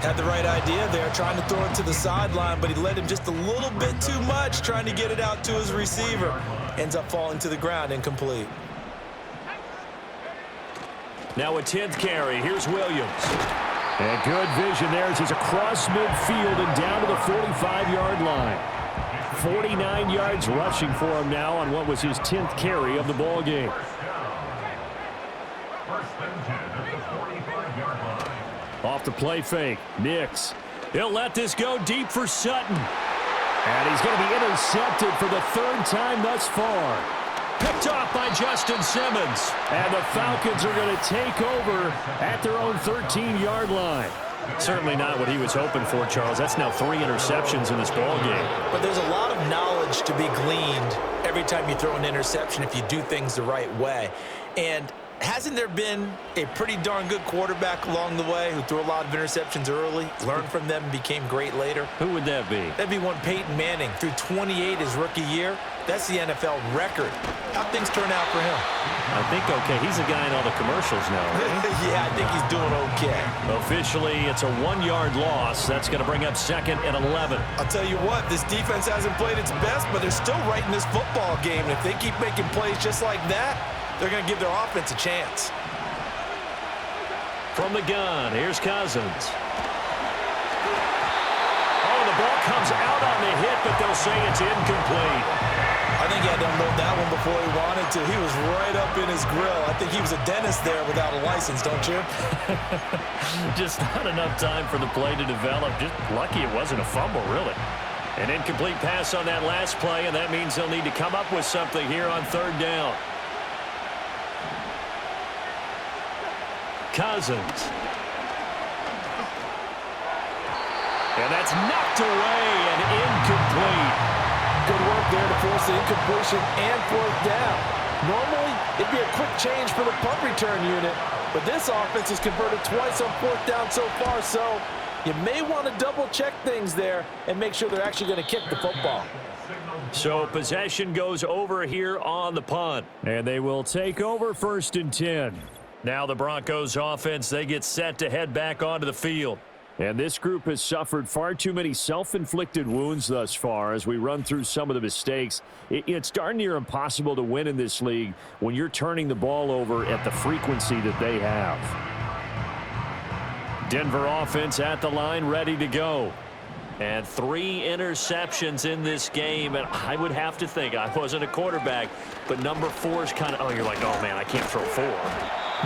Speaker 5: Had the right idea there, trying to throw it to the sideline, but he led him just a little bit too much, trying to get it out to his receiver. Ends up falling to the ground, incomplete.
Speaker 2: Now a 10th carry. Here's Williams.
Speaker 6: And good vision there as he's across midfield and down to the 45-yard line. 49 yards rushing for him now on what was his 10th carry of the ball game. Off the play fake, Nix. He'll let this go deep for Sutton. And he's going to be intercepted for the third time thus far. Picked off by Justin Simmons. And the Falcons are going to take over at their own 13-yard line. Certainly not what he was hoping for, Charles. That's now 3 interceptions in this ball game.
Speaker 5: But there's a lot of knowledge to be gleaned every time you throw an interception if you do things the right way. And hasn't there been a pretty darn good quarterback along the way who threw a lot of interceptions early, learned from them, and became great later?
Speaker 6: Who would that be?
Speaker 5: That'd be one Peyton Manning. Threw 28 his rookie year. That's the NFL record. How'd things turn out for him?
Speaker 2: I think okay. He's a guy in all the commercials now. Right?
Speaker 5: Yeah, I think he's doing okay.
Speaker 2: Officially, it's a 1-yard loss. That's going to bring up 2nd and 11.
Speaker 5: I'll tell you what, this defense hasn't played its best, but they're still right in this football game. And if they keep making plays just like that, they're going to give their offense a chance.
Speaker 2: From the gun, here's Cousins. Oh, the ball comes out on the hit, but they'll say it's incomplete.
Speaker 5: I think he had to unload that one before he wanted to. He was right up in his grill. I think he was a dentist there without a license, don't you?
Speaker 2: Just not enough time for the play to develop. Just lucky it wasn't a fumble, really. An incomplete pass on that last play, and that means they'll need to come up with something here on 3rd down. Cousins. And that's knocked away and incomplete.
Speaker 3: Good work there to force the incompletion and 4th down. Normally, it'd be a quick change for the punt return unit, but this offense has converted twice on 4th down so far, so you may want to double-check things there and make sure they're actually going to kick the football.
Speaker 2: So possession goes over here on the punt.
Speaker 6: And they will take over 1st and 10.
Speaker 2: Now the Broncos offense, they get set to head back onto the field.
Speaker 6: And this group has suffered far too many self-inflicted wounds thus far as we run through some of the mistakes. It's darn near impossible to win in this league when you're turning the ball over at the frequency that they have.
Speaker 2: Denver offense at the line, ready to go. And 3 interceptions in this game. And I would have to think, I wasn't a quarterback, but number 4 is kind of, oh, you're like, oh, man, I can't throw 4.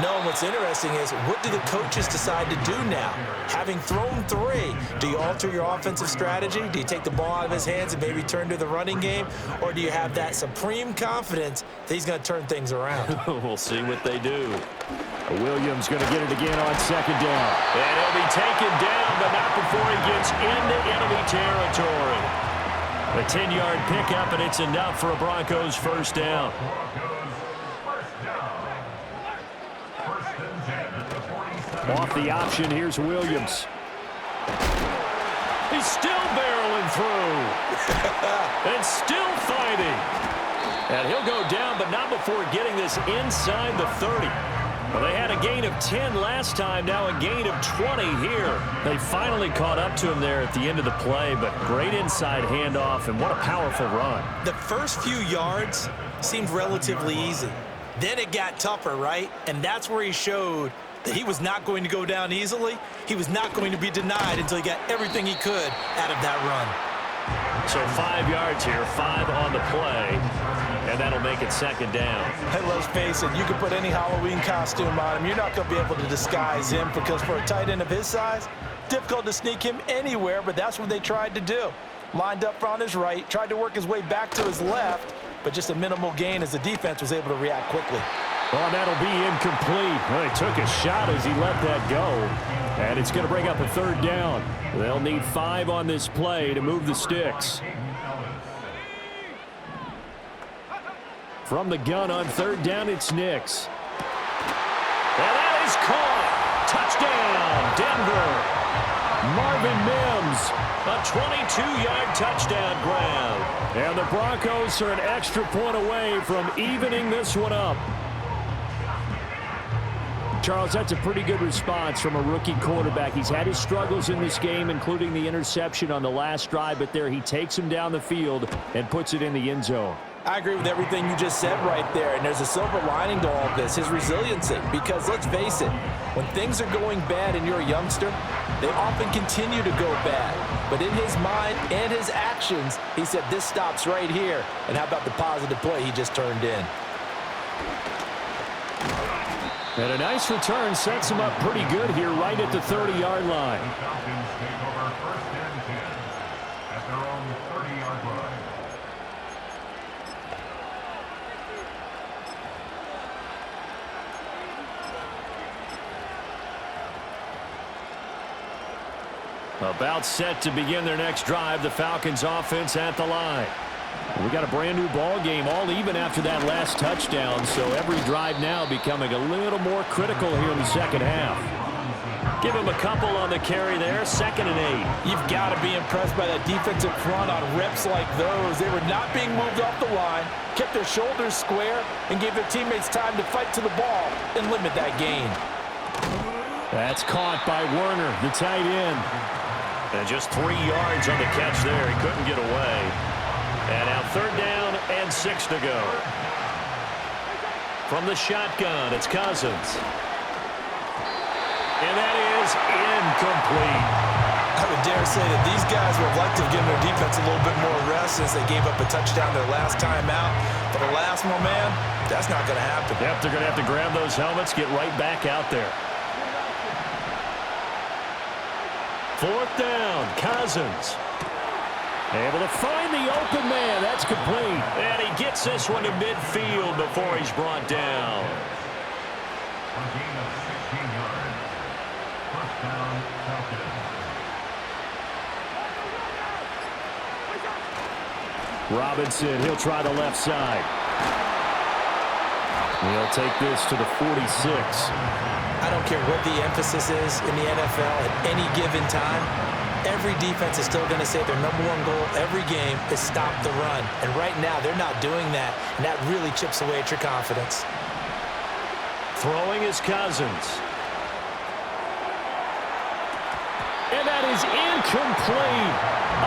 Speaker 5: No, what's interesting is what do the coaches decide to do now? Having thrown 3, do you alter your offensive strategy? Do you take the ball out of his hands and maybe turn to the running game? Or do you have that supreme confidence that he's going to turn things around?
Speaker 2: We'll see what they do.
Speaker 6: Williams going to get it again on 2nd down.
Speaker 2: And he'll be taken down, but not before he gets into enemy territory. A 10-yard pickup, and it's enough for a Broncos 1st down.
Speaker 6: Off the option, here's Williams.
Speaker 2: He's still barreling through. And still fighting. And he'll go down, but not before getting this inside the 30. Well, they had a gain of 10 last time, now a gain of 20 here. They finally caught up to him there at the end of the play, but great inside handoff, and what a powerful run.
Speaker 5: The first few yards seemed relatively easy. Then it got tougher, right? And that's where he showed that he was not going to go down easily. He was not going to be denied until he got everything he could out of that run.
Speaker 2: So 5 yards here, 5 on the play, and that'll make it 2nd down.
Speaker 3: Hey, let's face it, you can put any Halloween costume on him. You're not going to be able to disguise him because for a tight end of his size, difficult to sneak him anywhere, but that's what they tried to do. Lined up on his right, tried to work his way back to his left, but just a minimal gain as the defense was able to react quickly.
Speaker 6: Well, that'll be incomplete. Well, he took a shot as he let that go. And it's going to bring up a 3rd down. They'll need 5 on this play to move the sticks. From the gun on third down, it's Nix. And that is caught. Touchdown, Denver. Marvin Mims, a 22-yard touchdown grab. And the Broncos are an extra point away from evening this one up. Charles, that's a pretty good response from a rookie quarterback. He's had his struggles in this game, including the interception on the last drive, but there he takes him down the field and puts it in the end zone.
Speaker 3: I agree with everything you just said right there, and there's a silver lining to all of this, his resiliency. Because let's face it, when things are going bad and you're a youngster, they often continue to go bad. But in his mind and his actions, he said, this stops right here. And how about the positive play he just turned in?
Speaker 6: And a nice return sets him up pretty good here right at the 30-yard line.
Speaker 4: The Falcons take over first and 10 at their own 30-yard line.
Speaker 6: About set to begin their next drive, the Falcons offense at the line. We got a brand new ball game, all even after that last touchdown, so every drive now becoming a little more critical here in the second half. Give him a couple on the carry there, 2nd and 8.
Speaker 3: You've got to be impressed by that defensive front on reps like those. They were not being moved off the line, kept their shoulders square, and gave their teammates time to fight to the ball and limit that gain.
Speaker 6: That's caught by Werner, the tight end.
Speaker 2: And just 3 yards on the catch there. He couldn't get away. And now 3rd down and 6 to go. From the shotgun, it's Cousins. And that is incomplete.
Speaker 5: I would dare say that these guys would have liked to have given their defense a little bit more rest since they gave up a touchdown their last time out. But Elasmo, man, that's not going to happen.
Speaker 6: Yep, they're going to have to grab those helmets, get right back out there. 4th down, Cousins. Able to find the open man. That's complete.
Speaker 2: And he gets this one to midfield before he's brought down.
Speaker 4: A gain of 16 yards. First down, Falcons.
Speaker 6: Robinson, he'll try the left side. He'll take this to the 46.
Speaker 5: I don't care what the emphasis is in the NFL at any given time. Every defense is still going to say their #1 goal every game is stop the run. And right now, they're not doing that, and that really chips away at your confidence.
Speaker 6: Throwing is Cousins. And that is incomplete.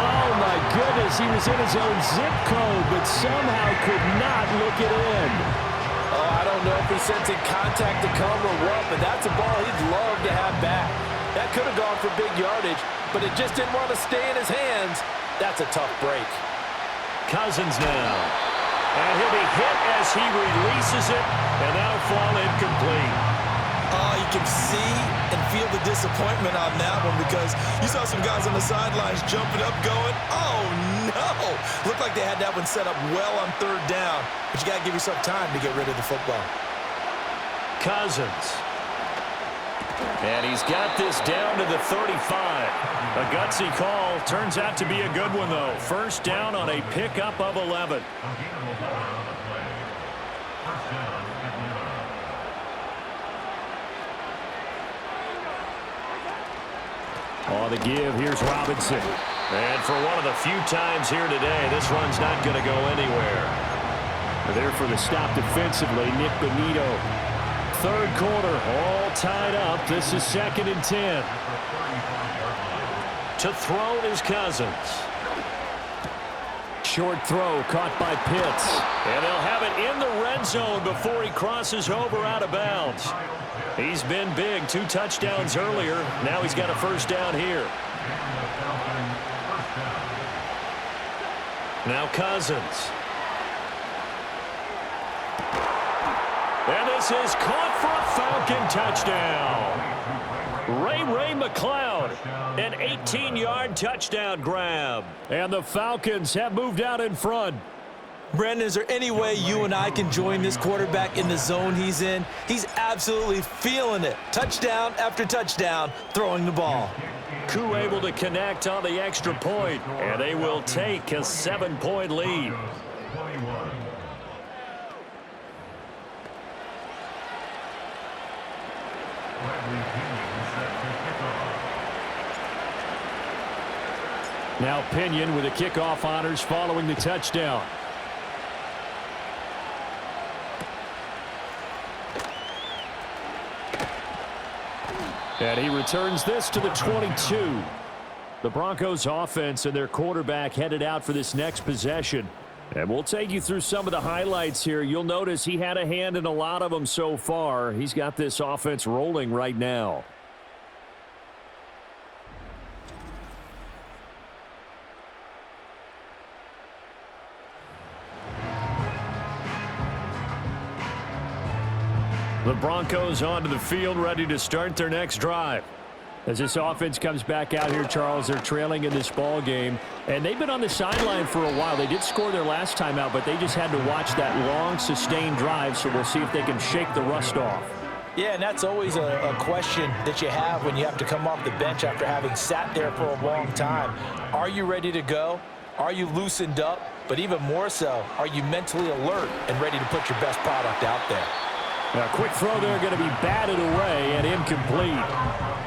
Speaker 6: Oh, my goodness. He was in his own zip code, but somehow could not look it in. Oh, I don't know if he's sensing contact to come or what, but that's a ball he'd love to have back. That could have gone for big yardage, but it just didn't want to stay in his hands. That's a tough break. Cousins now. And he'll be hit as he releases it, and that'll fall incomplete.
Speaker 5: Oh, you can see and feel the disappointment on that one because you saw some guys on the sidelines jumping up going, oh, no. Looked like they had that one set up well on 3rd down, but you got to give yourself time to get rid of the football.
Speaker 6: Cousins. And he's got this down to the 35. A gutsy call. Turns out to be a good one, though. 1st down on a pickup of 11. On the give, here's Robinson.
Speaker 2: And for one of the few times here today, this run's not going to go anywhere.
Speaker 6: There for the stop defensively, Nick Benito. 3rd quarter, all tied up. This is 2nd and 10.
Speaker 2: To throw is Cousins.
Speaker 6: Short throw caught by Pitts.
Speaker 2: And they'll have it in the red zone before he crosses over out of bounds. He's been big. 2 touchdowns earlier. Now he's got a 1st down here. Now Cousins. And this is caught for a Falcon touchdown. Ray McLeod, an 18-yard touchdown grab.
Speaker 6: And the Falcons have moved out in front.
Speaker 5: Brandon, is there any way you and I can join this quarterback in the zone he's in? He's absolutely feeling it. Touchdown after touchdown, throwing the ball.
Speaker 2: Koo able to connect on the extra point, and they will take a 7-point lead.
Speaker 6: Now Pinion with the kickoff honors following the touchdown. And he returns this to the 22. The Broncos offense and their quarterback headed out for this next possession. And we'll take you through some of the highlights here. You'll notice he had a hand in a lot of them so far. He's got this offense rolling right now. The Broncos onto the field, ready to start their next drive. As this offense comes back out here, Charles, they're trailing in this ball game, and they've been on the sideline for a while. They did score their last time out, but they just had to watch that long, sustained drive, so we'll see if they can shake the rust off.
Speaker 3: Yeah, and that's always a question that you have when you have to come off the bench after having sat there for a long time. Are you ready to go? Are you loosened up? But even more so, are you mentally alert and ready to put your best product out there?
Speaker 6: A quick throw there, going to be batted away and incomplete.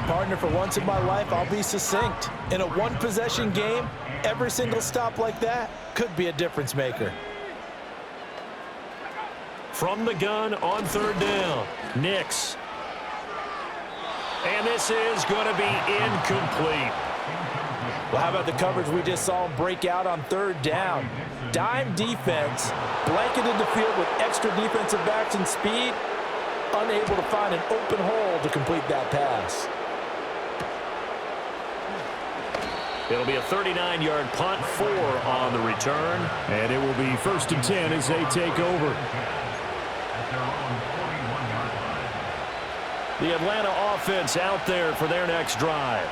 Speaker 3: Partner, for once in my life, I'll be succinct. In a one-possession game, every single stop like that could be a difference maker.
Speaker 6: From the gun on third down, Nix. And this is going to be incomplete.
Speaker 3: Well, how about the coverage we just saw him break out on third down? Dime defense, blanketed the field with extra defensive backs and speed, unable to find an open hole to complete that pass.
Speaker 6: It'll be a 39-yard punt, 4 on the return, and it will be 1st and 10 as they take over. The Atlanta offense out there for their next drive.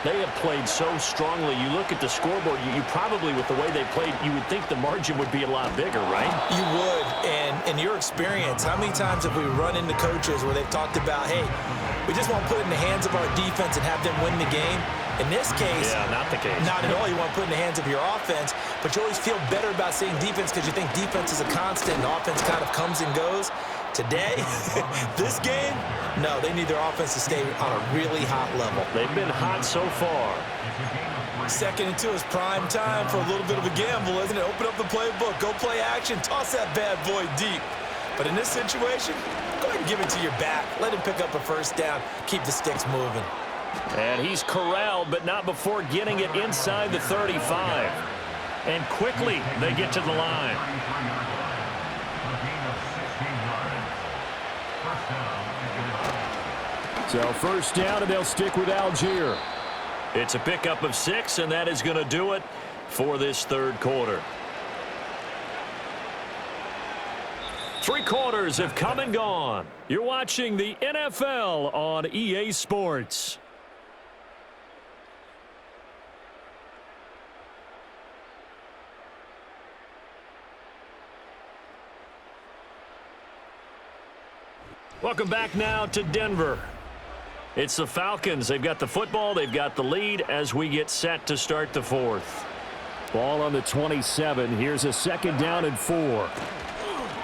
Speaker 6: They have played so strongly. You look at the scoreboard, you probably, with the way they played, you would think the margin would be a lot bigger, right?
Speaker 5: You would. And in your experience, how many times have we run into coaches where they've talked about, hey, we just want to put it in the hands of our defense and have them win the game? In this case,
Speaker 6: yeah, not the case.
Speaker 5: Not at all. You want to put it in the hands of your offense, but you always feel better about saying defense because you think defense is a constant and offense kind of comes and goes. Today, this game, no, they need their offense to stay on a really hot level.
Speaker 6: They've been hot so far.
Speaker 5: 2nd and 2 is prime time for a little bit of a gamble, isn't it? Open up the playbook, go play action, toss that bad boy deep. But in this situation, go ahead and give it to your back. Let him pick up a first down, keep the sticks moving.
Speaker 6: And he's corralled, but not before getting it inside the 35. And quickly, they get to the line. So 1st down, and they'll stick with Algier. It's a pickup of 6, and that is going to do it for this 3rd quarter. 3 quarters have come and gone. You're watching the NFL on EA Sports. Welcome back now to Denver. It's the Falcons. They've got the football. They've got the lead as we get set to start the 4th. Ball on the 27. Here's a 2nd down and 4.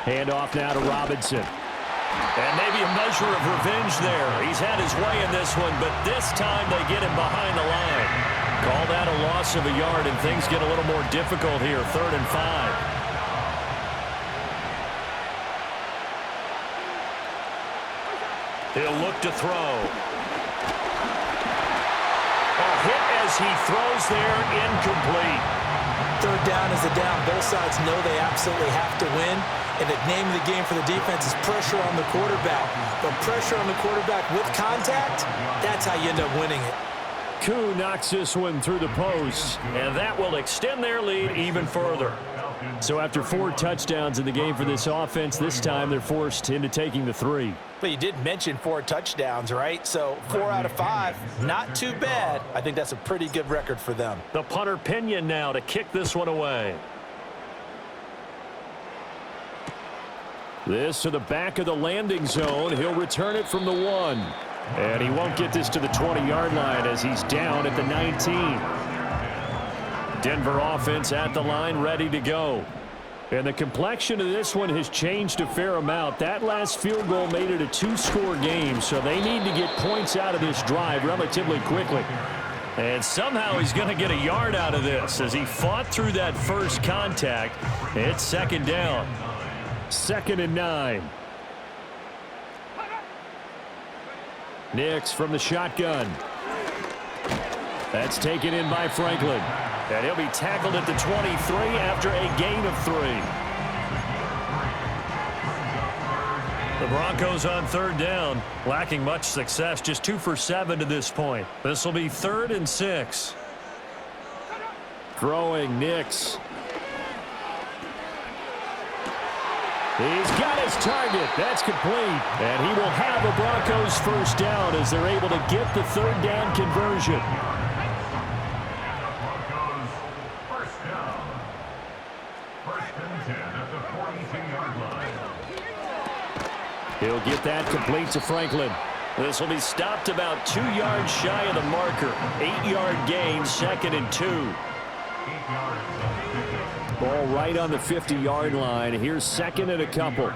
Speaker 6: Handoff now to Robinson. And maybe a measure of revenge there. He's had his way in this one, but this time they get him behind the line. Call that a loss of a yard, and things get a little more difficult here. 3rd and 5. He'll look to throw. A hit as he throws there, incomplete.
Speaker 5: 3rd down is the down. Both sides know they absolutely have to win. And the name of the game for the defense is pressure on the quarterback. But pressure on the quarterback with contact, that's how you end up winning it.
Speaker 6: Koo knocks this one through the post, and that will extend their lead even further. So after 4 touchdowns in the game for this offense, this time they're forced into taking the 3.
Speaker 3: But you did mention 4 touchdowns, right? So 4 out of 5, not too bad. I think that's a pretty good record for them.
Speaker 6: The punter Pinion now to kick this one away. This to the back of the landing zone. He'll return it from the 1. And he won't get this to the 20-yard line as he's down at the 19. Denver offense at the line, ready to go. And the complexion of this one has changed a fair amount. That last field goal made it a 2-score game, so they need to get points out of this drive relatively quickly. And somehow he's going to get a yard out of this as he fought through that first contact. It's second down. 2nd and 9. Nix from the shotgun. That's taken in by Franklin. And he'll be tackled at the 23 after a gain of 3. The Broncos on 3rd down, lacking much success, just 2 for 7 to this point. This will be 3rd and 6. Throwing Nix. He's got his target. That's complete. And he will have a Broncos first down as they're able to get the 3rd down conversion. He'll get that complete to Franklin. This will be stopped about 2 yards shy of the marker. 8-yard gain, 2nd and 2. Ball right on the 50-yard line. Here's 2nd and a couple.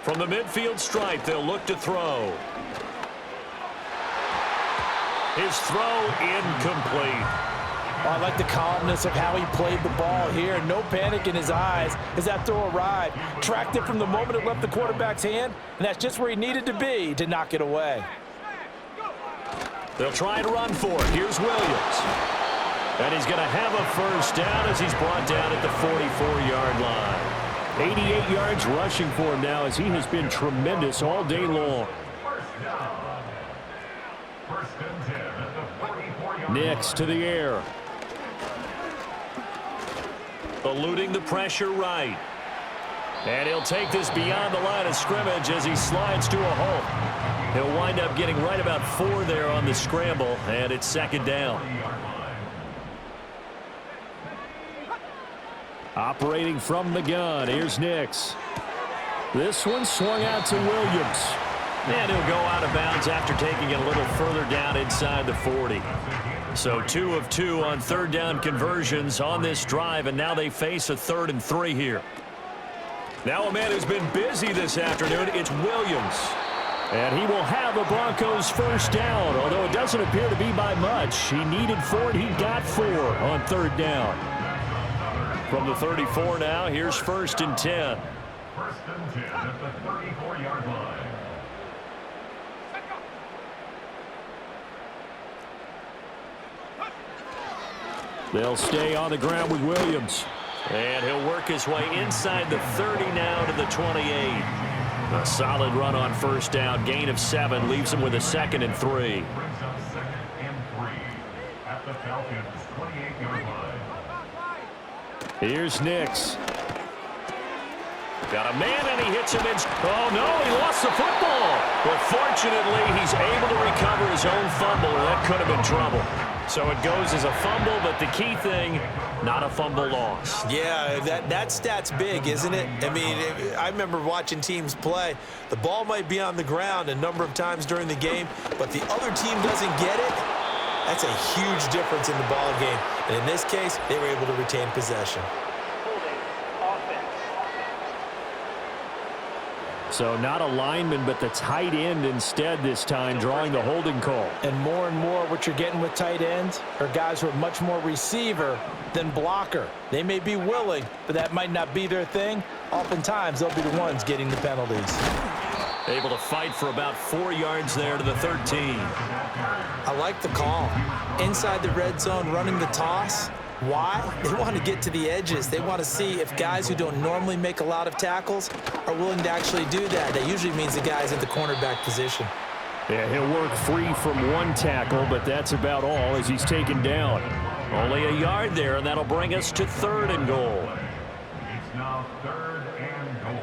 Speaker 6: From the midfield stripe, they'll look to throw. His throw incomplete.
Speaker 3: Oh, I like the calmness of how he played the ball here. No panic in his eyes as that throw arrived. Tracked it from the moment it left the quarterback's hand, and that's just where he needed to be to knock it away.
Speaker 6: They'll try and run for it. Here's Williams. And he's going to have a first down as he's brought down at the 44-yard line. 88 yards rushing for him now as he has been tremendous all day long. Nix to the air. Eluding the pressure right. And he'll take this beyond the line of scrimmage as he slides to a halt. He'll wind up getting right about 4 there on the scramble, and it's 2nd down. Operating from the gun, here's Nix. This one swung out to Williams. And he'll go out of bounds after taking it a little further down inside the 40. So 2 of 2 on 3rd down conversions on this drive, and now they face a 3rd and 3 here. Now a man who's been busy this afternoon, it's Williams. And he will have a Broncos first down, although it doesn't appear to be by much. He needed 4, and he got 4 on 3rd down. From the 34 now, here's 1st and 10.
Speaker 4: 1st and 10 at the 34-yard line.
Speaker 6: They'll stay on the ground with Williams. And he'll work his way inside the 30 now to the 28. A solid run on first down. Gain of 7 leaves him with a 2nd and 3.
Speaker 4: Brings up 2nd and 3 at the Falcons' 28-yard line.
Speaker 6: Here's Nix. Got a man and he hits him in. Oh no, he lost the football. But fortunately, he's able to recover his own fumble, or that could have been trouble. So it goes as a fumble, but the key thing, not a fumble loss.
Speaker 5: Yeah, that stat's big, isn't it? I mean, I remember watching teams play. The ball might be on the ground a number of times during the game, but the other team doesn't get it. That's a huge difference in the ball game. And in this case, they were able to retain possession.
Speaker 6: So not a lineman, but the tight end instead this time, drawing the holding call.
Speaker 3: And more what you're getting with tight ends are guys who are much more receiver than blocker. They may be willing, but that might not be their thing. Oftentimes, they'll be the ones getting the penalties.
Speaker 6: Able to fight for about 4 yards there to the 13.
Speaker 5: I like the call. Inside the red zone, running the toss. Why? They want to get to the edges. They want to see if guys who don't normally make a lot of tackles are willing to actually do that. That usually means the guy's in the cornerback position.
Speaker 6: Yeah, he'll work free from 1 tackle, but that's about all as he's taken down. Only a yard there, and that'll bring us to 3rd and goal.
Speaker 4: It's now 3rd and goal.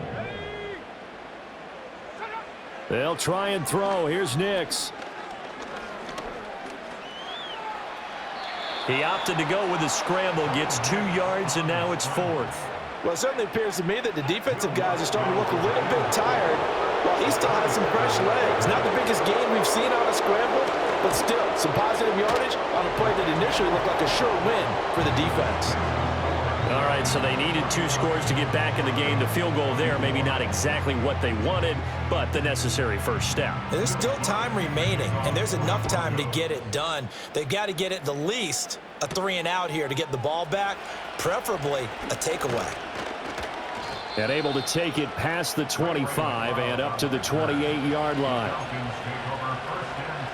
Speaker 6: They'll try and throw. Here's Nix. He opted to go with a scramble, gets 2 yards, and now it's 4th.
Speaker 3: Well, it certainly appears to me that the defensive guys are starting to look a little bit tired while he still has some fresh legs. Not the biggest gain we've seen on a scramble, but still, some positive yardage on a play that initially looked like a sure win for the defense.
Speaker 6: All right, so they needed 2 scores to get back in the game. The field goal there, maybe not exactly what they wanted, but the necessary first step.
Speaker 5: There's still time remaining, and there's enough time to get it done. They've got to get it the least a 3 and out here to get the ball back, preferably a takeaway.
Speaker 6: And able to take it past the 25 and up to the 28-yard line.
Speaker 4: Falcons take over first and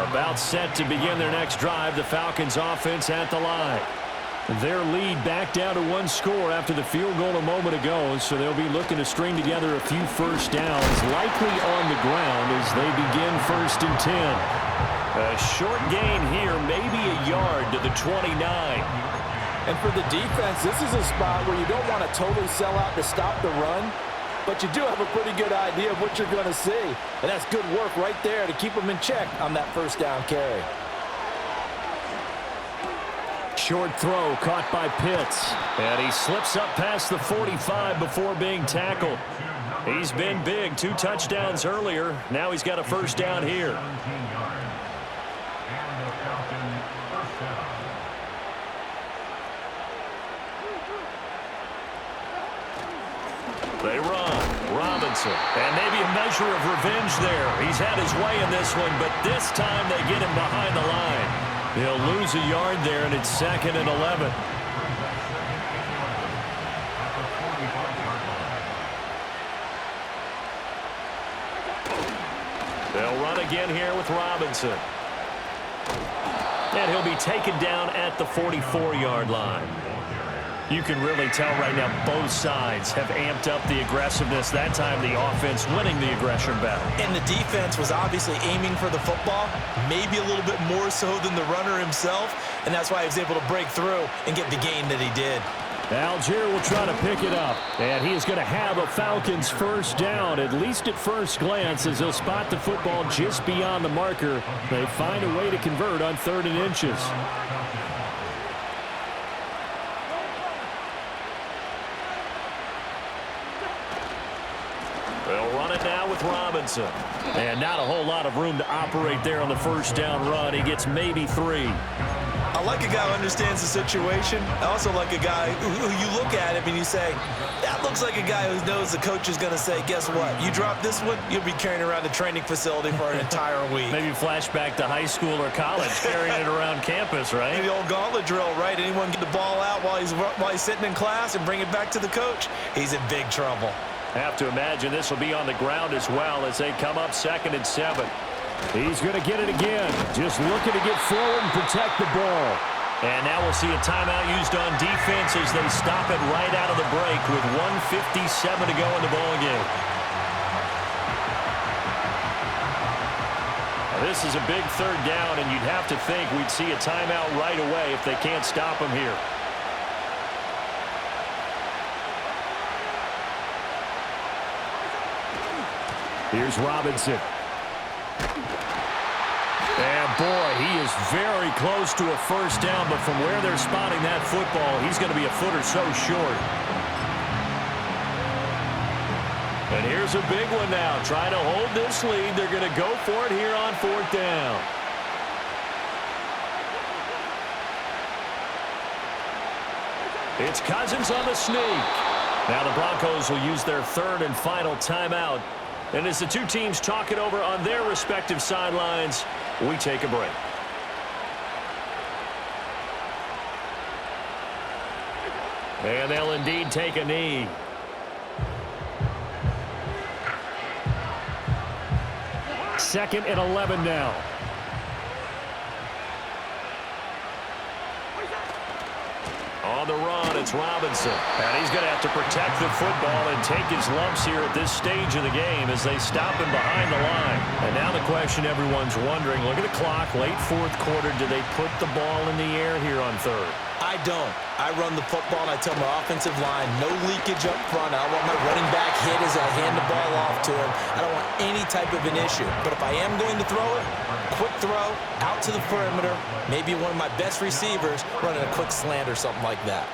Speaker 4: 10.
Speaker 6: About set to begin their next drive, the Falcons offense at the line. Their lead back down to 1 score after the field goal a moment ago, so they'll be looking to string together a few first downs, likely on the ground as they begin 1st and 10. A short gain here, maybe a yard to the 29.
Speaker 3: And for the defense, this is a spot where you don't want to totally sell out to stop the run, but you do have a pretty good idea of what you're going to see. And that's good work right there to keep them in check on that first down carry.
Speaker 6: Short throw caught by Pitts. And he slips up past the 45 before being tackled. He's been big. 2 touchdowns earlier. Now he's got a first down here.
Speaker 4: 17 yards. And the Falcons first down.
Speaker 6: They run. Robinson. And maybe a measure of revenge there. He's had his way in this one, but this time they get him behind the line. He'll lose a yard there, and it's 2nd and 11. They'll run again here with Robinson. And he'll be taken down at the 44-yard line. You can really tell right now both sides have amped up the aggressiveness. That time the offense winning the aggression battle.
Speaker 5: And the defense was obviously aiming for the football, maybe a little bit more so than the runner himself, and that's why he was able to break through and get the gain that he did.
Speaker 6: Algier will try to pick it up, and he is going to have a Falcons first down, at least at first glance, as they'll spot the football just beyond the marker. They find a way to convert on 3rd and inches. They'll run it now with Robinson. And not a whole lot of room to operate there on the first down run. He gets maybe 3.
Speaker 5: I like a guy who understands the situation. I also like a guy who you look at him and you say, that looks like a guy who knows the coach is going to say, guess what? You drop this one, you'll be carrying around the training facility for an entire week.
Speaker 6: Maybe flashback to high school or college, carrying it around campus, right?
Speaker 5: The old gauntlet drill, right? Anyone get the ball out while he's sitting in class and bring it back to the coach? He's in big trouble.
Speaker 6: Have to imagine this will be on the ground as well as they come up 2nd and 7. He's going to get it again. Just looking to get forward and protect the ball. And now we'll see a timeout used on defense as they stop it right out of the break with 1:57 to go in the ballgame. This is a big 3rd down, and you'd have to think we'd see a timeout right away if they can't stop him here. Here's Robinson. And boy, he is very close to a first down, but from where they're spotting that football, he's going to be a foot or so short. And here's a big one now. Trying to hold this lead. They're going to go for it here on 4th down. It's Cousins on the sneak. Now the Broncos will use their 3rd and final timeout. And as the 2 teams talk it over on their respective sidelines, we take a break. And they'll indeed take a knee. Second and 11 now. On the run, it's Robinson. And he's going to have to protect the football and take his lumps here at this stage of the game as they stop him behind the line. And now the question everyone's wondering, look at the clock, late 4th quarter, do they put the ball in the air here on 3rd?
Speaker 5: I don't. I run the football, and I tell my offensive line, no leakage up front. I don't want my running back hit as I hand the ball off to him. I don't want any type of an issue. But if I am going to throw it, quick throw, out to the perimeter, maybe one of my best receivers running a quick slant or something like that.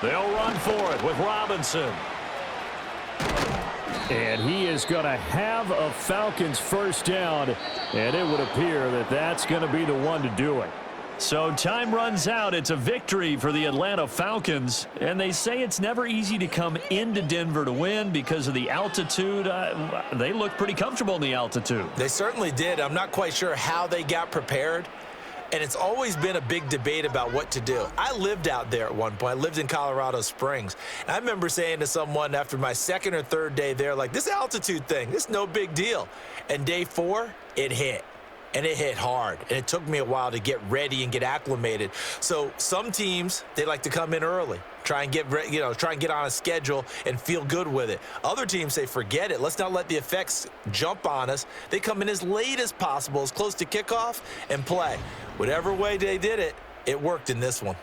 Speaker 2: They'll run for it with Robinson. And he is going to have a Falcons first down, and it would appear that that's going to be the one to do it. So time runs out. It's a victory for the Atlanta Falcons, and they say it's never easy to come into Denver to win because of the altitude. They look pretty comfortable in the altitude.
Speaker 5: They certainly did. I'm not quite sure how they got prepared, and it's always been a big debate about what to do. I lived out there at one point. I lived in Colorado Springs. And I remember saying to someone after my second or third day there, like, this altitude thing, this is no big deal. And day 4, it hit. And it hit hard, and it took me a while to get ready and get acclimated. So some teams, they like to come in early, try and get on a schedule and feel good with it. Other teams say, forget it. Let's not let the effects jump on us. They come in as late as possible, as close to kickoff, and play. Whatever way they did it, it worked in this one.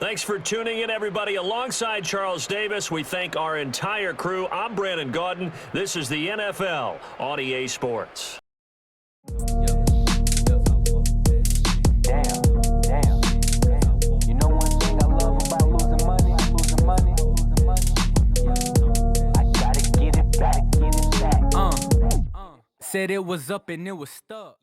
Speaker 2: Thanks for tuning in, everybody. Alongside Charles Davis, we thank our entire crew. I'm Brandon Gaudin. This is the NFL on EA Sports.
Speaker 8: Said it was up and it was stuck.